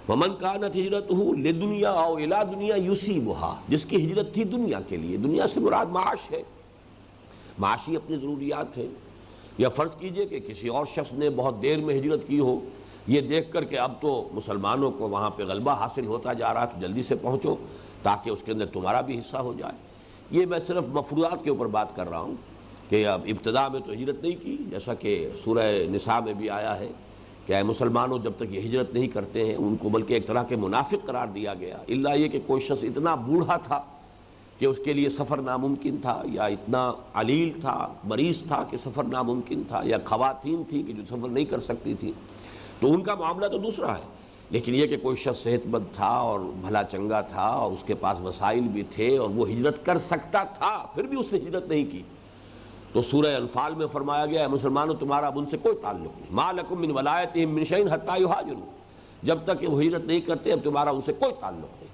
وَمَنْ كَانَتْ هِجْرَتُهُ لِدُنْيَا أَوْ إِلَىٰ دُنْيَا يُصِيبُهَا، جس کی ہجرت تھی دنیا کے لیے، دنیا سے مراد معاش ہے، معاشی اپنی ضروریات ہیں، یا فرض کیجئے کہ کسی اور شخص نے بہت دیر میں ہجرت کی ہو، یہ دیکھ کر کہ اب تو مسلمانوں کو وہاں پہ غلبہ حاصل ہوتا جا رہا ہے تو جلدی سے پہنچو تاکہ اس کے اندر تمہارا بھی حصہ ہو جائے۔ یہ میں صرف مفروضات کے اوپر بات کر رہا ہوں کہ اب ابتدا میں تو ہجرت نہیں کی، جیسا کہ سورہ نساء میں بھی آیا ہے کہ اے مسلمانوں جب تک یہ ہجرت نہیں کرتے ہیں ان کو بلکہ ایک طرح کے منافق قرار دیا گیا، الا یہ کہ کوئی شخص اتنا بوڑھا تھا کہ اس کے لیے سفر ناممکن تھا، یا اتنا علیل تھا، مریض تھا کہ سفر ناممکن تھا، یا خواتین تھی کہ جو سفر نہیں کر سکتی تھی، تو ان کا معاملہ تو دوسرا ہے۔ لیکن یہ کہ کوئی شخص صحت مند تھا اور بھلا چنگا تھا اور اس کے پاس وسائل بھی تھے اور وہ ہجرت کر سکتا تھا، پھر بھی اس نے ہجرت نہیں کی، تو سورہ انفال میں فرمایا گیا ہے مسلمانوں تمہارا اب ان سے کوئی تعلق نہیں، ما لکم من ولایتہم من شیء حتی یہاجروا، جب تک کہ وہ ہجرت نہیں کرتے اب تمہارا ان سے کوئی تعلق نہیں۔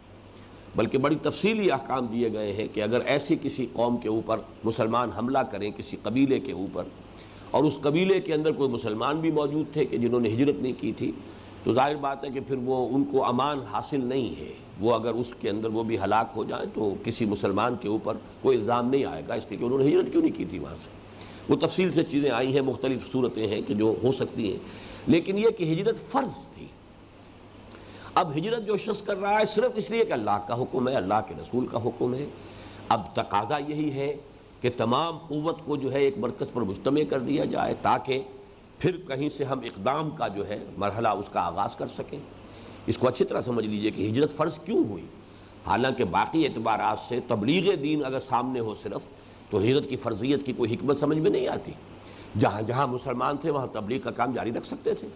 بلکہ بڑی تفصیلی احکام دیے گئے ہیں کہ اگر ایسی کسی قوم کے اوپر مسلمان حملہ کریں، کسی قبیلے کے اوپر، اور اس قبیلے کے اندر کوئی مسلمان بھی موجود تھے کہ جنہوں نے ہجرت نہیں کی تھی، تو ظاہر بات ہے کہ پھر وہ ان کو امان حاصل نہیں ہے، وہ اگر اس کے اندر وہ بھی ہلاک ہو جائیں تو کسی مسلمان کے اوپر کوئی الزام نہیں آئے گا، اس لیے کہ انہوں نے ہجرت کیوں نہیں کی تھی وہاں سے۔ وہ تفصیل سے چیزیں آئی ہیں، مختلف صورتیں ہیں کہ جو ہو سکتی ہیں، لیکن یہ کہ ہجرت فرض تھی۔ اب ہجرت جو شخص کر رہا ہے صرف اس لیے کہ اللہ کا حکم ہے، اللہ کے رسول کا حکم ہے، اب تقاضا یہی ہے کہ تمام قوت کو جو ہے ایک مرکز پر مجتمع کر دیا جائے تاکہ پھر کہیں سے ہم اقدام کا جو ہے مرحلہ اس کا آغاز کر سکیں۔ اس کو اچھی طرح سمجھ لیجئے کہ ہجرت فرض کیوں ہوئی، حالانکہ باقی اعتبارات سے تبلیغ دین اگر سامنے ہو صرف تو ہجرت کی فرضیت کی کوئی حکمت سمجھ میں نہیں آتی۔ جہاں جہاں مسلمان تھے وہاں تبلیغ کا کام جاری رکھ سکتے تھے،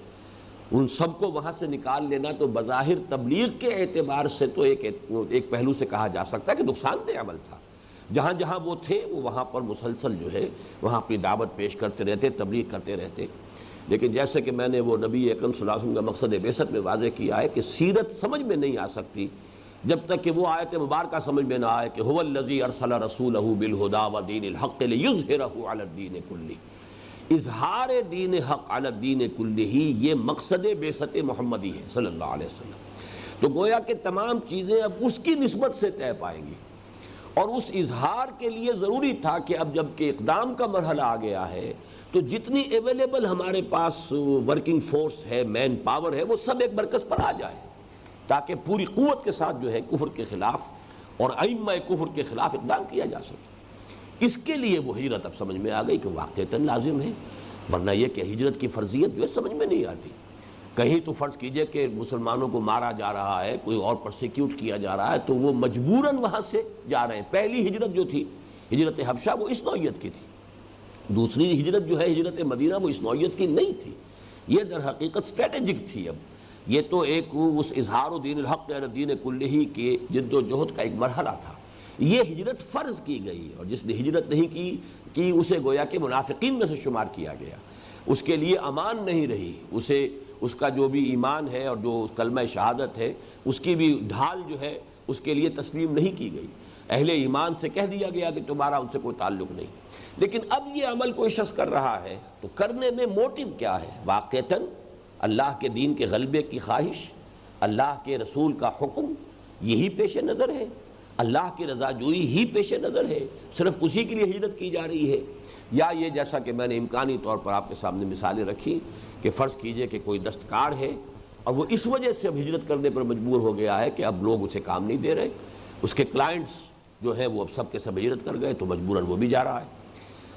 ان سب کو وہاں سے نکال لینا تو بظاہر تبلیغ کے اعتبار سے تو ایک پہلو سے کہا جا سکتا ہے کہ نقصان دہ عمل تھا۔ جہاں جہاں وہ تھے وہ وہاں پر مسلسل جو ہے وہاں اپنی دعوت پیش کرتے رہتے، تبلیغ کرتے رہتے۔ لیکن جیسے کہ میں نے وہ نبی اکرم صلی اللہ علیہ وسلم کا مقصد بعثت میں واضح کیا ہے کہ سیرت سمجھ میں نہیں آ سکتی جب تک کہ وہ آیت مبارکہ سمجھ میں نہ آئے کہ هو الذی ارسل رسولہ بالہدی ودین الحق لیظہرہ علی الدین کلہ، اظہار دین حق علی الدین کلہ، یہ مقصد بعثت محمدی ہے صلی اللہ علیہ وسلم۔ تو گویا کہ تمام چیزیں اب اس کی نسبت سے طے پائیں گی، اور اس اظہار کے لیے ضروری تھا کہ اب جب کہ اقدام کا مرحلہ آ گیا ہے تو جتنی اویلیبل ہمارے پاس ورکنگ فورس ہے، مین پاور ہے، وہ سب ایک مرکز پر آ جائے تاکہ پوری قوت کے ساتھ جو ہے کفر کے خلاف اور ائمہ کفر کے خلاف اقدام کیا جا سکے۔ اس کے لیے وہ ہجرت اب سمجھ میں آ گئی کہ واقعتاً لازم ہے، ورنہ یہ کہ ہجرت کی فرضیت جو ہے سمجھ میں نہیں آتی۔ کہیں تو فرض کیجئے کہ مسلمانوں کو مارا جا رہا ہے، کوئی اور پرسیکیوٹ کیا جا رہا ہے تو وہ مجبوراً وہاں سے جا رہے ہیں۔ پہلی ہجرت جو تھی ہجرت حبشہ وہ اس نوعیت کی تھی، دوسری ہجرت جو ہے ہجرت مدینہ وہ اس نوعیت کی نہیں تھی، یہ در حقیقت اسٹریٹجک تھی۔ اب یہ تو ایک اس اظہار و دین الحق علی الدین کلہ کی جد و جہد کا ایک مرحلہ تھا۔ یہ ہجرت فرض کی گئی اور جس نے ہجرت نہیں کی اسے گویا کہ منافقین میں سے شمار کیا گیا، اس کے لیے امان نہیں رہی، اسے اس کا جو بھی ایمان ہے اور جو کلمہ شہادت ہے اس کی بھی ڈھال جو ہے اس کے لیے تسلیم نہیں کی گئی۔ اہل ایمان سے کہہ دیا گیا کہ تمہارا ان سے کوئی تعلق نہیں۔ لیکن اب یہ عمل کوئی شخص کر رہا ہے تو کرنے میں موٹیو کیا ہے؟ واقعتاً اللہ کے دین کے غلبے کی خواہش، اللہ کے رسول کا حکم یہی پیش نظر ہے، اللہ کی رضا جوئی ہی پیش نظر ہے، صرف اسی کے لیے ہجرت کی جا رہی ہے، یا یہ جیسا کہ میں نے امکانی طور پر آپ کے سامنے مثالیں رکھی کہ فرض کیجئے کہ کوئی دستکار ہے اور وہ اس وجہ سے اب ہجرت کرنے پر مجبور ہو گیا ہے کہ اب لوگ اسے کام نہیں دے رہے، اس کے کلائنٹس جو ہیں وہ اب سب کے سب ہجرت کر گئے تو مجبوراً وہ بھی جا رہا ہے۔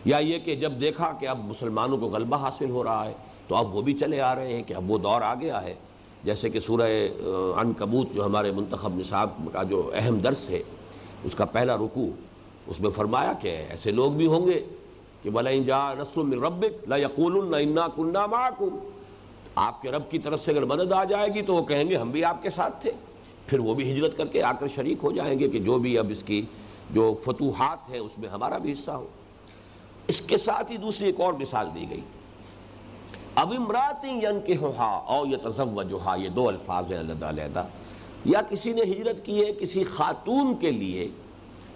یا یہ کہ جب دیکھا کہ اب مسلمانوں کو غلبہ حاصل ہو رہا ہے تو اب وہ بھی چلے آ رہے ہیں کہ اب وہ دور آ گیا ہے، جیسے کہ سورہ عنکبوت جو ہمارے منتخب نصاب کا جو اہم درس ہے اس کا پہلا رکوع، اس میں فرمایا کہ ایسے لوگ بھی ہوں گے کہ وَلَئِن جَاءَ نَصْرٌ مِّن رَبِّكَ لَيَقُولُنَّ إِنَّا كُنَّا مَعَكُمْ، آپ کے رب کی طرف سے اگر مدد آ جائے گی تو وہ کہیں گے ہم بھی آپ کے ساتھ تھے، پھر وہ بھی ہجرت کر کے آ کر شریک ہو جائیں گے کہ جو بھی اب اس کی جو فتوحات ہیں اس میں ہمارا بھی حصہ ہو۔ اس کے ساتھ ہی دوسری ایک اور مثال دی گئی، اب امرات ینکحھا او یتزوجھا، یہ دو الفاظ ہیں علیحدہ علیحدہ، یا کسی نے ہجرت کی ہے کسی خاتون کے لیے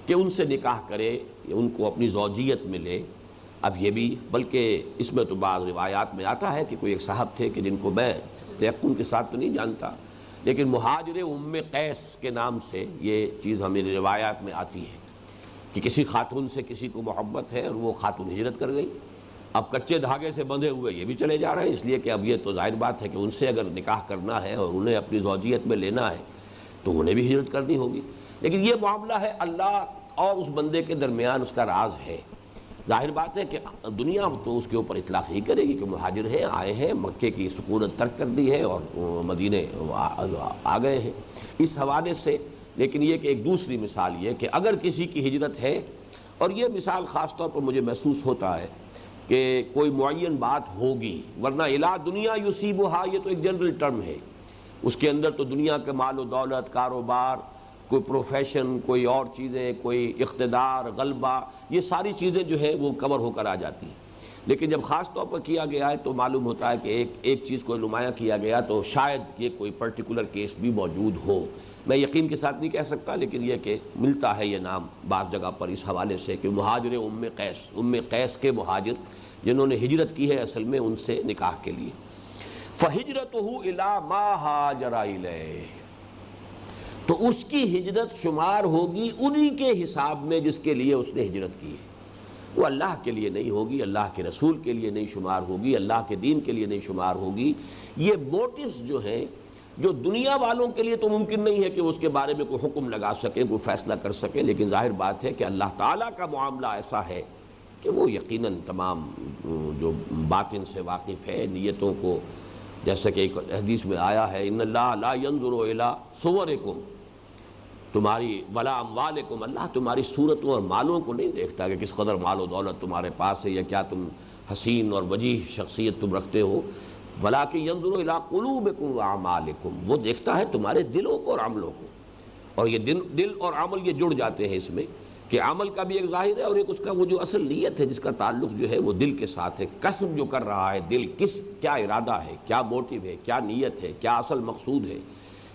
کہ ان سے نکاح کرے یا ان کو اپنی زوجیت ملے۔ اب یہ بھی، بلکہ اس میں تو بعض روایات میں آتا ہے کہ کوئی ایک صاحب تھے کہ جن کو میں تیقن کے ساتھ تو نہیں جانتا، لیکن مہاجر ام قیس کے نام سے یہ چیز ہمیں روایات میں آتی ہے کہ کسی خاتون سے کسی کو محبت ہے اور وہ خاتون ہجرت کر گئی۔ اب کچے دھاگے سے بندھے ہوئے یہ بھی چلے جا رہے ہیں، اس لیے کہ اب یہ تو ظاہر بات ہے کہ ان سے اگر نکاح کرنا ہے اور انہیں اپنی زوجیت میں لینا ہے تو انہیں بھی ہجرت کرنی ہوگی۔ لیکن یہ معاملہ ہے اللہ اور اس بندے کے درمیان، اس کا راز ہے۔ ظاہر بات ہے کہ دنیا تو اس کے اوپر اطلاق نہیں کرے گی کہ مہاجر ہیں، آئے ہیں، مکے کی سکونت ترک کر دی ہے اور مدینے آ گئے ہیں اس حوالے سے۔ لیکن یہ کہ ایک دوسری مثال یہ کہ اگر کسی کی ہجرت ہے، اور یہ مثال خاص طور پر مجھے محسوس ہوتا ہے کہ کوئی معین بات ہوگی، ورنہ الا دنیا یصیبھا یہ تو ایک جنرل ٹرم ہے، اس کے اندر تو دنیا کے مال و دولت، کاروبار، کوئی پروفیشن، کوئی اور چیزیں، کوئی اقتدار، غلبہ، یہ ساری چیزیں جو ہے وہ کور ہو کر آ جاتی ہیں۔ لیکن جب خاص طور پر کیا گیا ہے تو معلوم ہوتا ہے کہ ایک چیز کو نمایاں کیا گیا تو شاید یہ کوئی پرٹیکولر کیس بھی موجود ہو۔ میں یقین کے ساتھ نہیں کہہ سکتا، لیکن یہ کہ ملتا ہے یہ نام بعض جگہ پر اس حوالے سے کہ مہاجر ام قیس کے مہاجر جنہوں نے ہجرت کی ہے اصل میں ان سے نکاح کے لیے۔ فَهِجْرَتُهُ إِلَىٰ مَا هَاجَرَ إِلَيْهِ، تو اس کی ہجرت شمار ہوگی انہی کے حساب میں جس کے لیے اس نے ہجرت کی ہے۔ وہ اللہ کے لیے نہیں ہوگی، اللہ کے رسول کے لیے نہیں شمار ہوگی، اللہ کے دین کے لیے نہیں شمار ہوگی۔ یہ موٹیوز جو ہیں جو دنیا والوں کے لیے تو ممکن نہیں ہے کہ اس کے بارے میں کوئی حکم لگا سکے، کوئی فیصلہ کر سکے، لیکن ظاہر بات ہے کہ اللہ تعالیٰ کا معاملہ ایسا ہے کہ وہ یقیناً تمام جو باطن سے واقف ہے، نیتوں کو، جیسا کہ ایک حدیث میں آیا ہے ان اللہ لا ينظر الى صورکم، تمہاری ولا اموالکم، اللہ تمہاری صورتوں اور مالوں کو نہیں دیکھتا کہ کس قدر مال و دولت تمہارے پاس ہے یا کیا تم حسین اور وجیح شخصیت تم رکھتے ہو، ولکن ينظر الى قلوبکم واعمالکم، وہ دیکھتا ہے تمہارے دلوں کو اور عملوں کو۔ اور یہ دل اور عمل یہ جڑ جاتے ہیں اس میں کہ عمل کا بھی ایک ظاہر ہے اور ایک اس کا وہ جو اصل نیت ہے جس کا تعلق جو ہے وہ دل کے ساتھ ہے۔ قصد جو کر رہا ہے دل، کیا ارادہ ہے، کیا موٹیو ہے، کیا نیت ہے، کیا اصل مقصود ہے،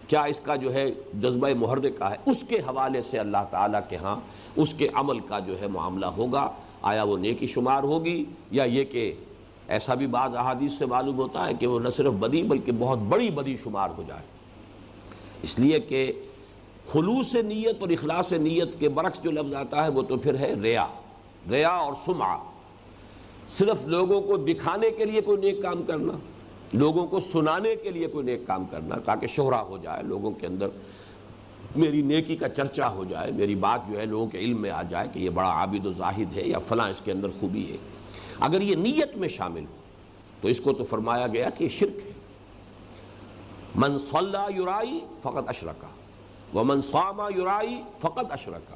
کیا اس کا جو ہے جذبہ محرکہ ہے، اس کے حوالے سے اللہ تعالیٰ کے ہاں اس کے عمل کا جو ہے معاملہ ہوگا۔ آیا وہ نیکی شمار ہوگی یا یہ کہ ایسا بھی بعض احادیث سے معلوم ہوتا ہے کہ وہ نہ صرف بدی بلکہ بہت بڑی بدی شمار ہو جائے، اس لیے کہ خلوص نیت اور اخلاص نیت کے برعکس جو لفظ آتا ہے وہ تو پھر ہے ریا اور سمعہ، صرف لوگوں کو دکھانے کے لیے کوئی نیک کام کرنا، لوگوں کو سنانے کے لیے کوئی نیک کام کرنا تاکہ شہرہ ہو جائے، لوگوں کے اندر میری نیکی کا چرچا ہو جائے، میری بات جو ہے لوگوں کے علم میں آ جائے کہ یہ بڑا عابد و زاہد ہے یا فلاں اس کے اندر خوبی ہے۔ اگر یہ نیت میں شامل ہو تو اس کو تو فرمایا گیا کہ یہ شرک ہے۔ من صلی یرائی فقط اشرکا ومن صام یرائی فقط اشرکا،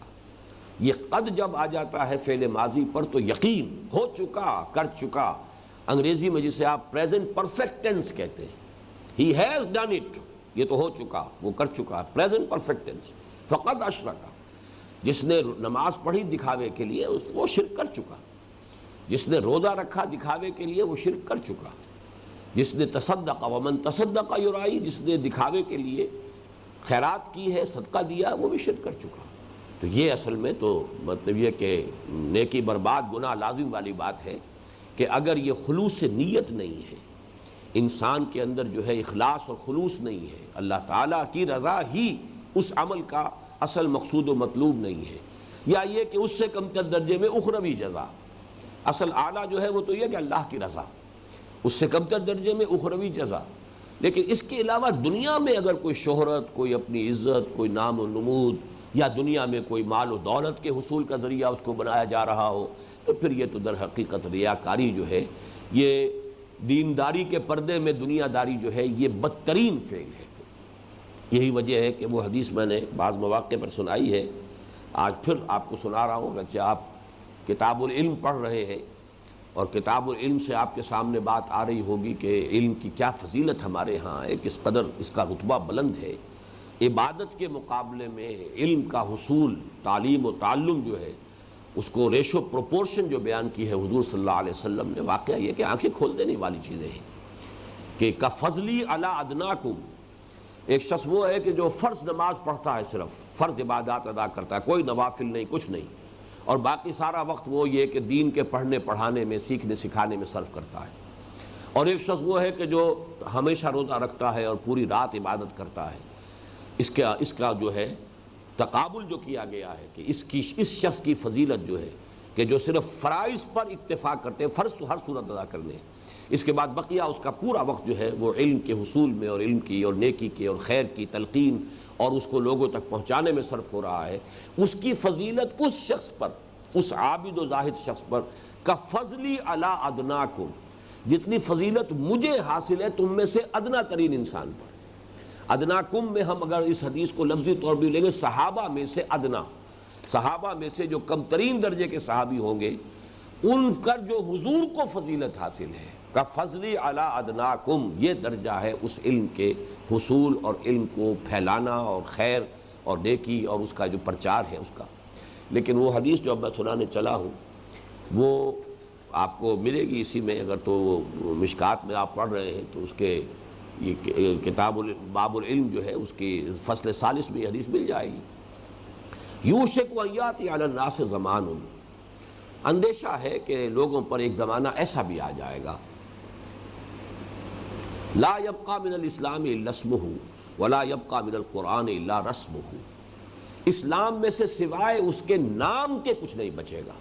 یہ قد جب آ جاتا ہے فعل ماضی پر تو یقین ہو چکا، کر چکا، انگریزی میں جسے آپ پریزنٹ پرفیکٹ ٹینس کہتے ہیں، ہی ہیز ڈن اٹ، یہ تو ہو چکا، وہ کر چکا، پریزنٹ پرفیکٹ ٹینس، فقط اشرکا، جس نے نماز پڑھی دکھاوے کے لیے وہ شرک کر چکا، جس نے روزہ رکھا دکھاوے کے لیے وہ شرک کر چکا، جس نے تصدق ومن تصدق یرائی، جس نے دکھاوے کے لیے خیرات کی ہے، صدقہ دیا، وہ بھی شرک کر چکا۔ تو یہ اصل میں تو مطلب یہ کہ نیکی برباد گناہ لازم والی بات ہے کہ اگر یہ خلوص نیت نہیں ہے، انسان کے اندر جو ہے اخلاص اور خلوص نہیں ہے، اللہ تعالیٰ کی رضا ہی اس عمل کا اصل مقصود و مطلوب نہیں ہے، یا یہ کہ اس سے کم تر درجے میں اخروی جزا، اصل اعلیٰ جو ہے وہ تو یہ کہ اللہ کی رضا، اس سے کم تر درجے میں اخروی جزا۔ لیکن اس کے علاوہ دنیا میں اگر کوئی شہرت، کوئی اپنی عزت، کوئی نام و نمود، یا دنیا میں کوئی مال و دولت کے حصول کا ذریعہ اس کو بنایا جا رہا ہو، تو پھر یہ تو در حقیقت ریاکاری جو ہے، یہ دینداری کے پردے میں دنیا داری جو ہے یہ بدترین فعل ہے۔ یہی وجہ ہے کہ وہ حدیث میں نے بعض مواقع پر سنائی ہے، آج پھر آپ کو سنا رہا ہوں، اگرچہ آپ کتاب العلم پڑھ رہے ہیں اور کتاب العلم سے آپ کے سامنے بات آ رہی ہوگی کہ علم کی کیا فضیلت ہمارے ہاں ہے، کس قدر اس کا رتبہ بلند ہے، عبادت کے مقابلے میں علم کا حصول، تعلیم و تعلم جو ہے اس کو ریشو پروپورشن جو بیان کی ہے حضور صلی اللہ علیہ وسلم نے، واقعہ یہ کہ آنکھیں کھول دینے والی چیزیں ہیں کہ کفضلی علی ادناکم، ایک شخص وہ ہے کہ جو فرض نماز پڑھتا ہے، صرف فرض عبادات ادا کرتا ہے، کوئی نوافل نہیں، کچھ نہیں، اور باقی سارا وقت وہ یہ کہ دین کے پڑھنے پڑھانے میں، سیکھنے سکھانے میں صرف کرتا ہے۔ اور ایک شخص وہ ہے کہ جو ہمیشہ روزہ رکھتا ہے اور پوری رات عبادت کرتا ہے۔ اس کا جو ہے تقابل جو کیا گیا ہے کہ اس شخص کی فضیلت جو ہے کہ جو صرف فرائض پر اتفاق کرتے ہیں، فرض تو ہر صورت ادا کرنے ہیں، اس کے بعد بقیہ اس کا پورا وقت جو ہے وہ علم کے حصول میں اور علم کی اور نیکی کی اور خیر کی تلقین اور اس کو لوگوں تک پہنچانے میں صرف ہو رہا ہے، اس کی فضیلت اس شخص پر، اس عابد و زاہد شخص پر کا فضلی علی ادناکم، جتنی فضیلت مجھے حاصل ہے تم میں سے ادنا ترین انسان پر۔ ادناکم میں ہم اگر اس حدیث کو لفظی طور بھی لیں گے، صحابہ میں سے ادنا، صحابہ میں سے جو کم ترین درجے کے صحابی ہوں گے ان کا جو حضور کو فضیلت حاصل ہے، کا فضلی علی ادناکم، یہ درجہ ہے اس علم کے حصول اور علم کو پھیلانا اور خیر اور نیکی اور اس کا جو پرچار ہے اس کا۔ لیکن وہ حدیث جو اب میں سنانے چلا ہوں وہ آپ کو ملے گی اسی میں، اگر تو وہ مشکات میں آپ پڑھ رہے ہیں تو اس کے یہ کتاب باب العلم جو ہے اس کی فصل 40 میں یہ حدیث مل جائے گی۔ یوشک ان یاتی علی الناس زمان، اندیشہ ہے کہ لوگوں پر ایک زمانہ ایسا بھی آ جائے گا، لا یبقى من الاسلام الا اسمہ ولا یبقى من القرآن الا رسمہ، اسلام میں سے سوائے اس کے نام کے کچھ نہیں بچے گا،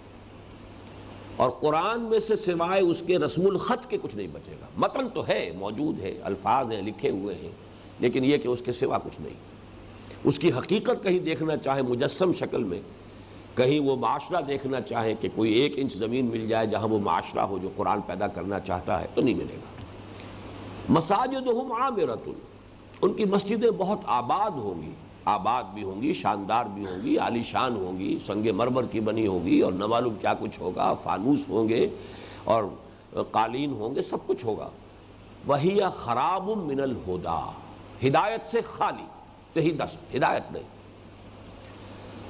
اور قرآن میں سے سوائے اس کے رسم الخط کے کچھ نہیں بچے گا۔ متن تو ہے، موجود ہے، الفاظ ہیں، لکھے ہوئے ہیں، لیکن یہ کہ اس کے سوا کچھ نہیں۔ اس کی حقیقت کہیں دیکھنا چاہے مجسم شکل میں، کہیں وہ معاشرہ دیکھنا چاہے کہ کوئی 1 انچ زمین مل جائے جہاں وہ معاشرہ ہو جو قرآن پیدا کرنا چاہتا ہے، تو نہیں ملے گا۔ مساجدہم عامرۃ، ان کی مسجدیں بہت آباد ہوں گی، آباد بھی ہوں گی، شاندار بھی ہوں گی، عالی شان ہوں گی، سنگ مرمر کی بنی ہوگی، اور نہ معلوم کیا کچھ ہوگا، فانوس ہوں گے اور قالین ہوں گے، سب کچھ ہوگا۔ وہی خراب من الہدی، ہدایت سے خالی، تہی دست، ہدایت نہیں۔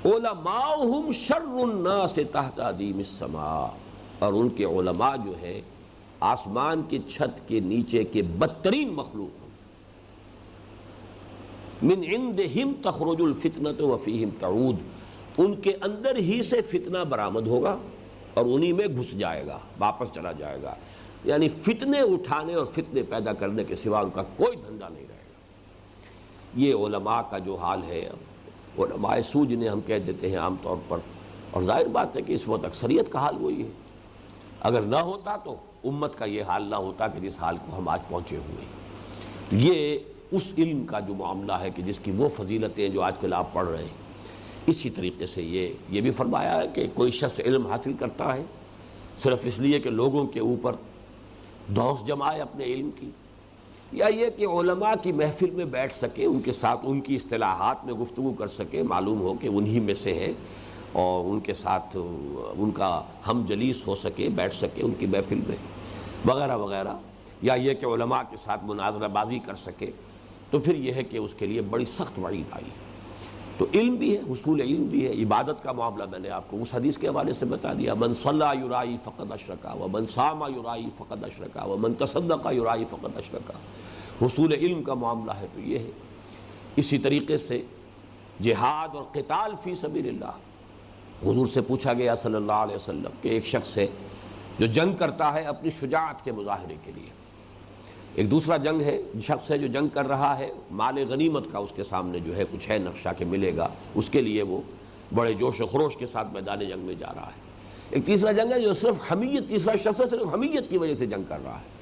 علماؤہم شر الناس تحت ادیم السماء، اور ان کے علماء جو ہے آسمان کی چھت کے نیچے کے بدترین مخلوق، من عندہم تخرج الفتنۃ وفیہم تعود، ان کے اندر ہی سے فتنہ برآمد ہوگا اور انہی میں گھس جائے گا، واپس چلا جائے گا، یعنی فتنے اٹھانے اور فتنے پیدا کرنے کے سوا ان کا کوئی دھندا نہیں رہے گا۔ یہ علماء کا جو حال ہے، علماء سو جنہیں ہم کہہ دیتے ہیں عام طور پر، اور ظاہر بات ہے کہ اس وقت اکثریت کا حال وہی ہے، اگر نہ ہوتا تو امت کا یہ حال نہ ہوتا کہ جس حال کو ہم آج پہنچے ہوئے ہیں۔ یہ اس علم کا جو معاملہ ہے کہ جس کی وہ فضیلتیں جو آج کل آپ پڑھ رہے ہیں، اسی طریقے سے یہ بھی فرمایا ہے کہ کوئی شخص علم حاصل کرتا ہے صرف اس لیے کہ لوگوں کے اوپر دوس جمائے اپنے علم کی، یا یہ کہ علماء کی محفل میں بیٹھ سکے، ان کے ساتھ ان کی اصطلاحات میں گفتگو کر سکے، معلوم ہو کہ انہی میں سے ہے، اور ان کے ساتھ ان کا ہم جلیس ہو سکے، بیٹھ سکے ان کی محفل میں وغیرہ وغیرہ، یا یہ کہ علماء کے ساتھ مناظرہ بازی کر سکے، تو پھر یہ ہے کہ اس کے لیے بڑی سخت وعید آئی۔ تو علم بھی ہے، حصول علم بھی ہے، عبادت کا معاملہ میں نے آپ کو اس حدیث کے حوالے سے بتا دیا، من صلی یرائی فقد اشرکا ومن صام یرائی فقد اشرکا ومن تصدق یرائی فقد اشرکا۔ حصول علم کا معاملہ ہے تو یہ ہے۔ اسی طریقے سے جہاد اور قتال فی سبیل اللہ، حضور سے پوچھا گیا صلی اللہ علیہ وسلم کہ ایک شخص ہے جو جنگ کرتا ہے اپنی شجاعت کے مظاہرے کے لیے، ایک دوسرا جنگ ہے، شخص ہے جو جنگ کر رہا ہے، مال غنیمت کا اس کے سامنے جو ہے کچھ ہے نقشہ کہ ملے گا، اس کے لیے وہ بڑے جوش و خروش کے ساتھ میدان جنگ میں جا رہا ہے۔ ایک تیسرا جنگ ہے جو صرف حمیت، تیسرا شخص ہے صرف حمیت کی وجہ سے جنگ کر رہا ہے،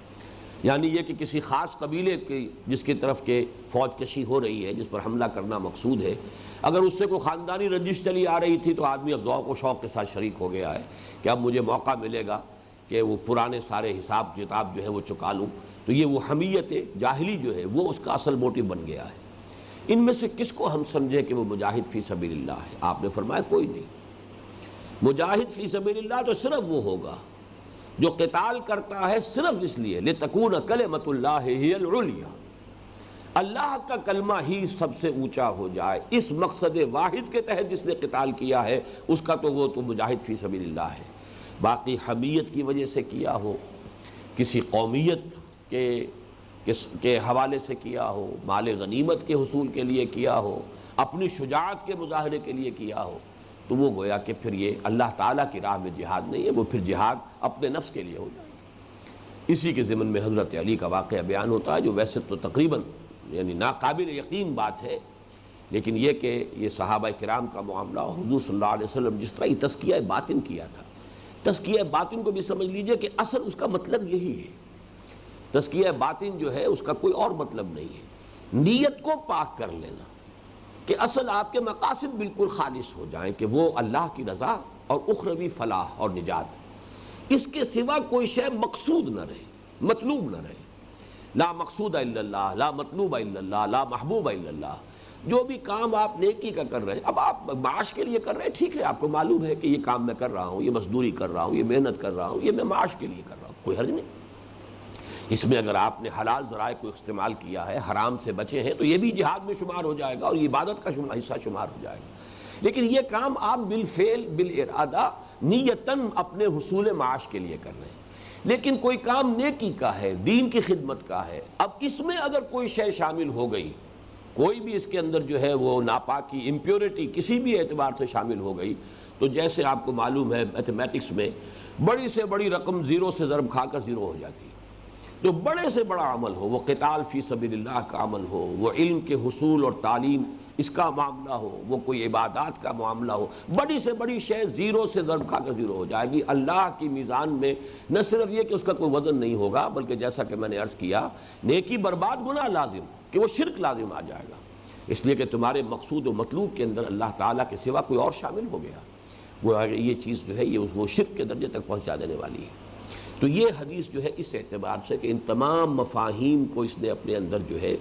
یعنی یہ کہ کسی خاص قبیلے کی جس کی طرف کے فوج کشی ہو رہی ہے، جس پر حملہ کرنا مقصود ہے، اگر اس سے کوئی خاندانی رنجش چلی آ رہی تھی تو آدمی اب ذوق و شوق کے ساتھ شریک ہو گیا ہے کہ اب مجھے موقع ملے گا کہ وہ پرانے سارے حساب کتاب جو ہے وہ چکا لوں۔ تو یہ وہ حمیت جاہلی جو ہے وہ اس کا اصل موٹیو بن گیا ہے۔ ان میں سے کس کو ہم سمجھے کہ وہ مجاہد فی سبیل اللہ ہے؟ آپ نے فرمایا کوئی نہیں۔ مجاہد فی سبیل اللہ تو صرف وہ ہوگا جو قتال کرتا ہے صرف اس لیے لتکون کلمۃ اللہ ہی العلیٰ، اللہ کا کلمہ ہی سب سے اونچا ہو جائے، اس مقصد واحد کے تحت جس نے قتال کیا ہے اس کا تو وہ تو مجاہد فی سبیل اللہ ہے۔ باقی حمیت کی وجہ سے کیا ہو، کسی قومیت کے حوالے سے کیا ہو، مال غنیمت کے حصول کے لیے کیا ہو، اپنی شجاعت کے مظاہرے کے لیے کیا ہو، تو وہ گویا کہ پھر یہ اللہ تعالیٰ کی راہ میں جہاد نہیں ہے، وہ پھر جہاد اپنے نفس کے لیے ہو جائے۔ اسی کے ضمن میں حضرت علی کا واقعہ بیان ہوتا ہے، جو ویسے تو تقریباً یعنی ناقابل یقین بات ہے، لیکن یہ کہ یہ صحابہ کرام کا معاملہ، حضور صلی اللہ علیہ وسلم جس طرح یہ تزکیہ باطن کیا تھا، تزکیہ باطن کو بھی سمجھ لیجئے کہ اصل اس کا مطلب یہی ہے۔ تزکیہ باطن جو ہے اس کا کوئی اور مطلب نہیں ہے، نیت کو پاک کر لینا، کہ اصل آپ کے مقاصد بالکل خالص ہو جائیں کہ وہ اللہ کی رضا اور اخروی فلاح اور نجات، اس کے سوا کوئی شے مقصود نہ رہے، مطلوب نہ رہے۔ لا مقصود الا اللہ، لا مطلوب الا اللہ، لا محبوب الا اللہ۔ جو بھی کام آپ نیکی کا کر رہے ہیں، اب آپ معاش کے لیے کر رہے ہیں، ٹھیک ہے، آپ کو معلوم ہے کہ یہ کام میں کر رہا ہوں، یہ مزدوری کر رہا ہوں، یہ محنت کر رہا ہوں، یہ میں معاش کے لیے کر رہا ہوں، کوئی حرج نہیں۔ اس میں اگر آپ نے حلال ذرائع کو استعمال کیا ہے، حرام سے بچے ہیں، تو یہ بھی جہاد میں شمار ہو جائے گا اور یہ عبادت کا حصہ شمار ہو جائے گا۔ لیکن یہ کام آپ بالفعل بالارادہ نیتاً اپنے حصول معاش کے لیے کر رہے ہیں، لیکن کوئی کام نیکی کا ہے، دین کی خدمت کا ہے، اب اس میں اگر کوئی شے شامل ہو گئی، کوئی بھی اس کے اندر جو ہے وہ ناپاکی، امپیورٹی کسی بھی اعتبار سے شامل ہو گئی، تو جیسے آپ کو معلوم ہے میتھمیٹکس میں بڑی سے بڑی رقم زیرو سے ضرب کھا کر زیرو ہو جاتی ہے۔ جو بڑے سے بڑا عمل ہو، وہ قتال فی سبیل اللہ کا عمل ہو، وہ علم کے حصول اور تعلیم اس کا معاملہ ہو، وہ کوئی عبادات کا معاملہ ہو، بڑی سے بڑی شے زیرو سے ضرب کھا کر زیرو ہو جائے گی۔ اللہ کی میزان میں نہ صرف یہ کہ اس کا کوئی وزن نہیں ہوگا، بلکہ جیسا کہ میں نے عرض کیا، نیکی برباد، گناہ لازم، کہ وہ شرک لازم آ جائے گا، اس لیے کہ تمہارے مقصود و مطلوب کے اندر اللہ تعالیٰ کے سوا کوئی اور شامل ہو گیا، وہ یہ چیز جو ہے یہ وہ شرک کے درجے تک پہنچا دینے والی ہے۔ تو یہ حدیث جو ہے اس اعتبار سے کہ ان تمام مفاہیم کو اس نے اپنے اندر جو ہے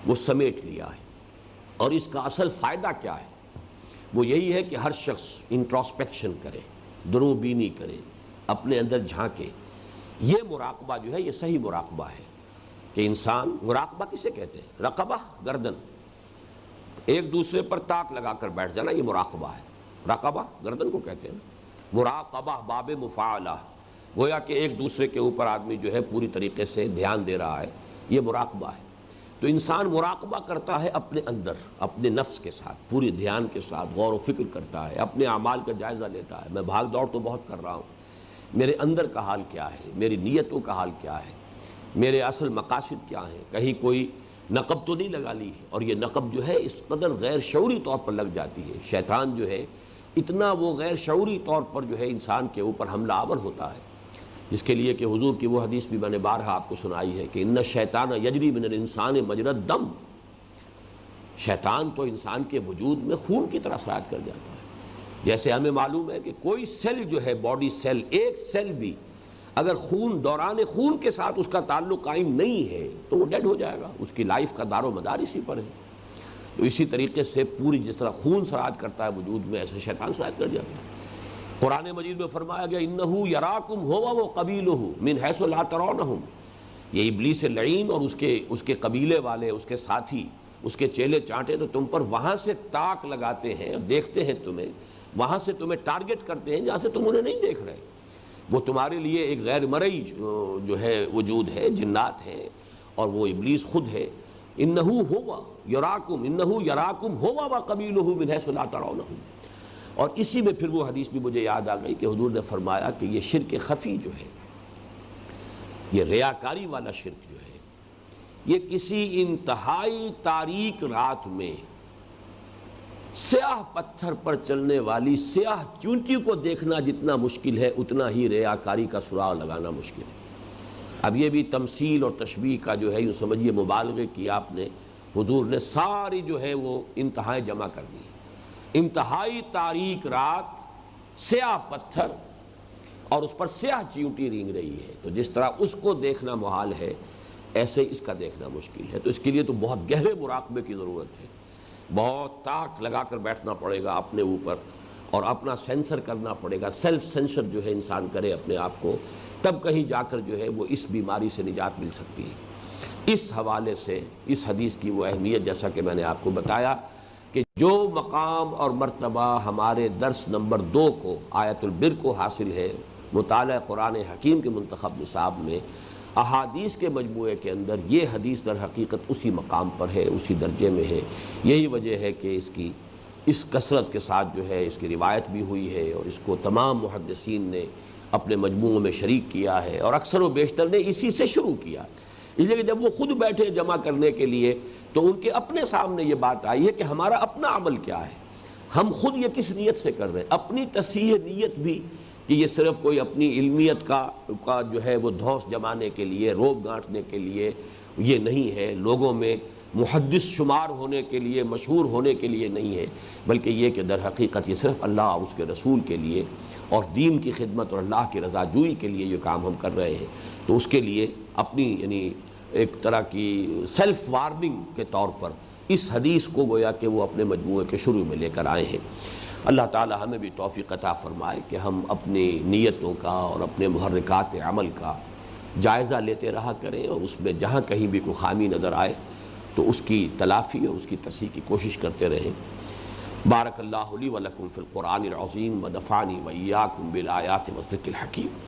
وہ سمیٹ لیا ہے، اور اس کا اصل فائدہ کیا ہے؟ وہ یہی ہے کہ ہر شخص انٹراسپیکشن کرے، درو بینی کرے، اپنے اندر جھانکے۔ یہ مراقبہ جو ہے یہ صحیح مراقبہ ہے کہ انسان، مراقبہ کسے کہتے ہیں؟ رقبہ، گردن، ایک دوسرے پر تاک لگا کر بیٹھ جانا، یہ مراقبہ ہے۔ رقبہ گردن کو کہتے ہیں، مراقبہ باب مفاعلہ، گویا کہ ایک دوسرے کے اوپر آدمی جو ہے پوری طریقے سے دھیان دے رہا ہے، یہ مراقبہ ہے۔ تو انسان مراقبہ کرتا ہے اپنے اندر، اپنے نفس کے ساتھ، پوری دھیان کے ساتھ غور و فکر کرتا ہے، اپنے اعمال کا جائزہ لیتا ہے، میں بھاگ دوڑ تو بہت کر رہا ہوں، میرے اندر کا حال کیا ہے، میری نیتوں کا حال کیا ہے، میرے اصل مقاصد کیا ہیں، کہیں کوئی نقب تو نہیں لگا لی ہے۔ اور یہ نقب جو ہے اس قدر غیر شعوری طور پر لگ جاتی ہے، شیطان جو ہے اتنا وہ غیر شعوری طور پر جو ہے انسان کے اوپر حملہ آور ہوتا ہے، جس کے لیے کہ حضور کی وہ حدیث بھی میں نے بارہا آپ کو سنائی ہے کہ ان الشیطان یجری من الانسان مجری الدم، شیطان تو انسان کے وجود میں خون کی طرح سرایت کر جاتا ہے۔ جیسے ہمیں معلوم ہے کہ کوئی سیل جو ہے، باڈی سیل، ایک سیل بھی اگر خون، دوران خون کے ساتھ اس کا تعلق قائم نہیں ہے تو وہ ڈیڈ ہو جائے گا، اس کی لائف کا دار و مدار اسی پر ہے۔ تو اسی طریقے سے پوری جس طرح خون سرایت کرتا ہے وجود میں، ایسے شیطان سرایت کر جاتا ہے۔ قرآن مجید میں فرمایا گیا انہو یراکم ہوا و قبیلہ من حیث لا ترونہم، یہ ابلیس لعین اور اس کے قبیلے والے، اس کے ساتھی، اس کے چیلے چانٹے تو تم پر وہاں سے تاک لگاتے ہیں، دیکھتے ہیں تمہیں، وہاں سے تمہیں ٹارگٹ کرتے ہیں جہاں سے تم انہیں نہیں دیکھ رہے۔ وہ تمہارے لیے ایک غیر مرئی جو ہے وجود ہے، جنات ہیں، اور وہ ابلیس خود ہے۔ انہو ہوا یراکم، انہو یراکم ہوا و قبیلہ من حیث لا ترونہم۔ اور اسی میں پھر وہ حدیث بھی مجھے یاد آ گئی کہ حضور نے فرمایا کہ یہ شرک خفی جو ہے، یہ ریاکاری والا شرک جو ہے، یہ کسی انتہائی تاریک رات میں سیاہ پتھر پر چلنے والی سیاہ چونٹی کو دیکھنا جتنا مشکل ہے، اتنا ہی ریاکاری کا سراغ لگانا مشکل ہے۔ اب یہ بھی تمثیل اور تشبیہ کا جو ہے یوں سمجھیے مبالغے کی آپ نے، حضور نے ساری جو ہے وہ انتہائیں جمع کر دی۔ انتہائی تاریک رات، سیاہ پتھر، اور اس پر سیاہ چیونٹی رینگ رہی ہے، تو جس طرح اس کو دیکھنا محال ہے، ایسے اس کا دیکھنا مشکل ہے۔ تو اس کے لیے تو بہت گہرے مراقبے کی ضرورت ہے، بہت تاک لگا کر بیٹھنا پڑے گا اپنے اوپر، اور اپنا سینسر کرنا پڑے گا، سیلف سینسر جو ہے انسان کرے اپنے آپ کو، تب کہیں جا کر جو ہے وہ اس بیماری سے نجات مل سکتی ہے۔ اس حوالے سے اس حدیث کی وہ اہمیت، جیسا کہ میں نے آپ کو بتایا کہ جو مقام اور مرتبہ ہمارے درس نمبر 2 کو آیت البر کو حاصل ہے مطالعہ قرآن حکیم کے منتخب نصاب میں، احادیث کے مجموعے کے اندر یہ حدیث در حقیقت اسی مقام پر ہے، اسی درجے میں ہے۔ یہی وجہ ہے کہ اس کثرت کے ساتھ جو ہے اس کی روایت بھی ہوئی ہے، اور اس کو تمام محدثین نے اپنے مجموعوں میں شریک کیا ہے، اور اکثر و بیشتر نے اسی سے شروع کیا۔ اس لیے کہ جب وہ خود بیٹھے جمع کرنے کے لیے تو ان کے اپنے سامنے یہ بات آئی ہے کہ ہمارا اپنا عمل کیا ہے، ہم خود یہ کس نیت سے کر رہے ہیں، اپنی تصحیح نیت بھی، کہ یہ صرف کوئی اپنی علمیت کا جو ہے وہ دھوس جمانے کے لیے، روب گانٹنے کے لیے یہ نہیں ہے، لوگوں میں محدث شمار ہونے کے لیے، مشہور ہونے کے لیے نہیں ہے، بلکہ یہ کہ در حقیقت یہ صرف اللہ اور اس کے رسول کے لیے اور دین کی خدمت اور اللہ کی رضا جوئی کے لیے یہ کام ہم کر رہے ہیں۔ تو اس کے لیے اپنی یعنی ایک طرح کی سیلف وارننگ کے طور پر اس حدیث کو گویا کہ وہ اپنے مجموعے کے شروع میں لے کر آئے ہیں۔ اللہ تعالی ہمیں بھی توفیق عطا فرمائے کہ ہم اپنی نیتوں کا اور اپنے محرکات عمل کا جائزہ لیتے رہا کریں، اور اس میں جہاں کہیں بھی کوئی خامی نظر آئے تو اس کی تلافی اور اس کی تصحیح کی کوشش کرتے رہیں۔ بارک اللہ لی و لکم فی القرآن العظیم و نفعنی و ایاکم بالآیات و الذکر الحکیم۔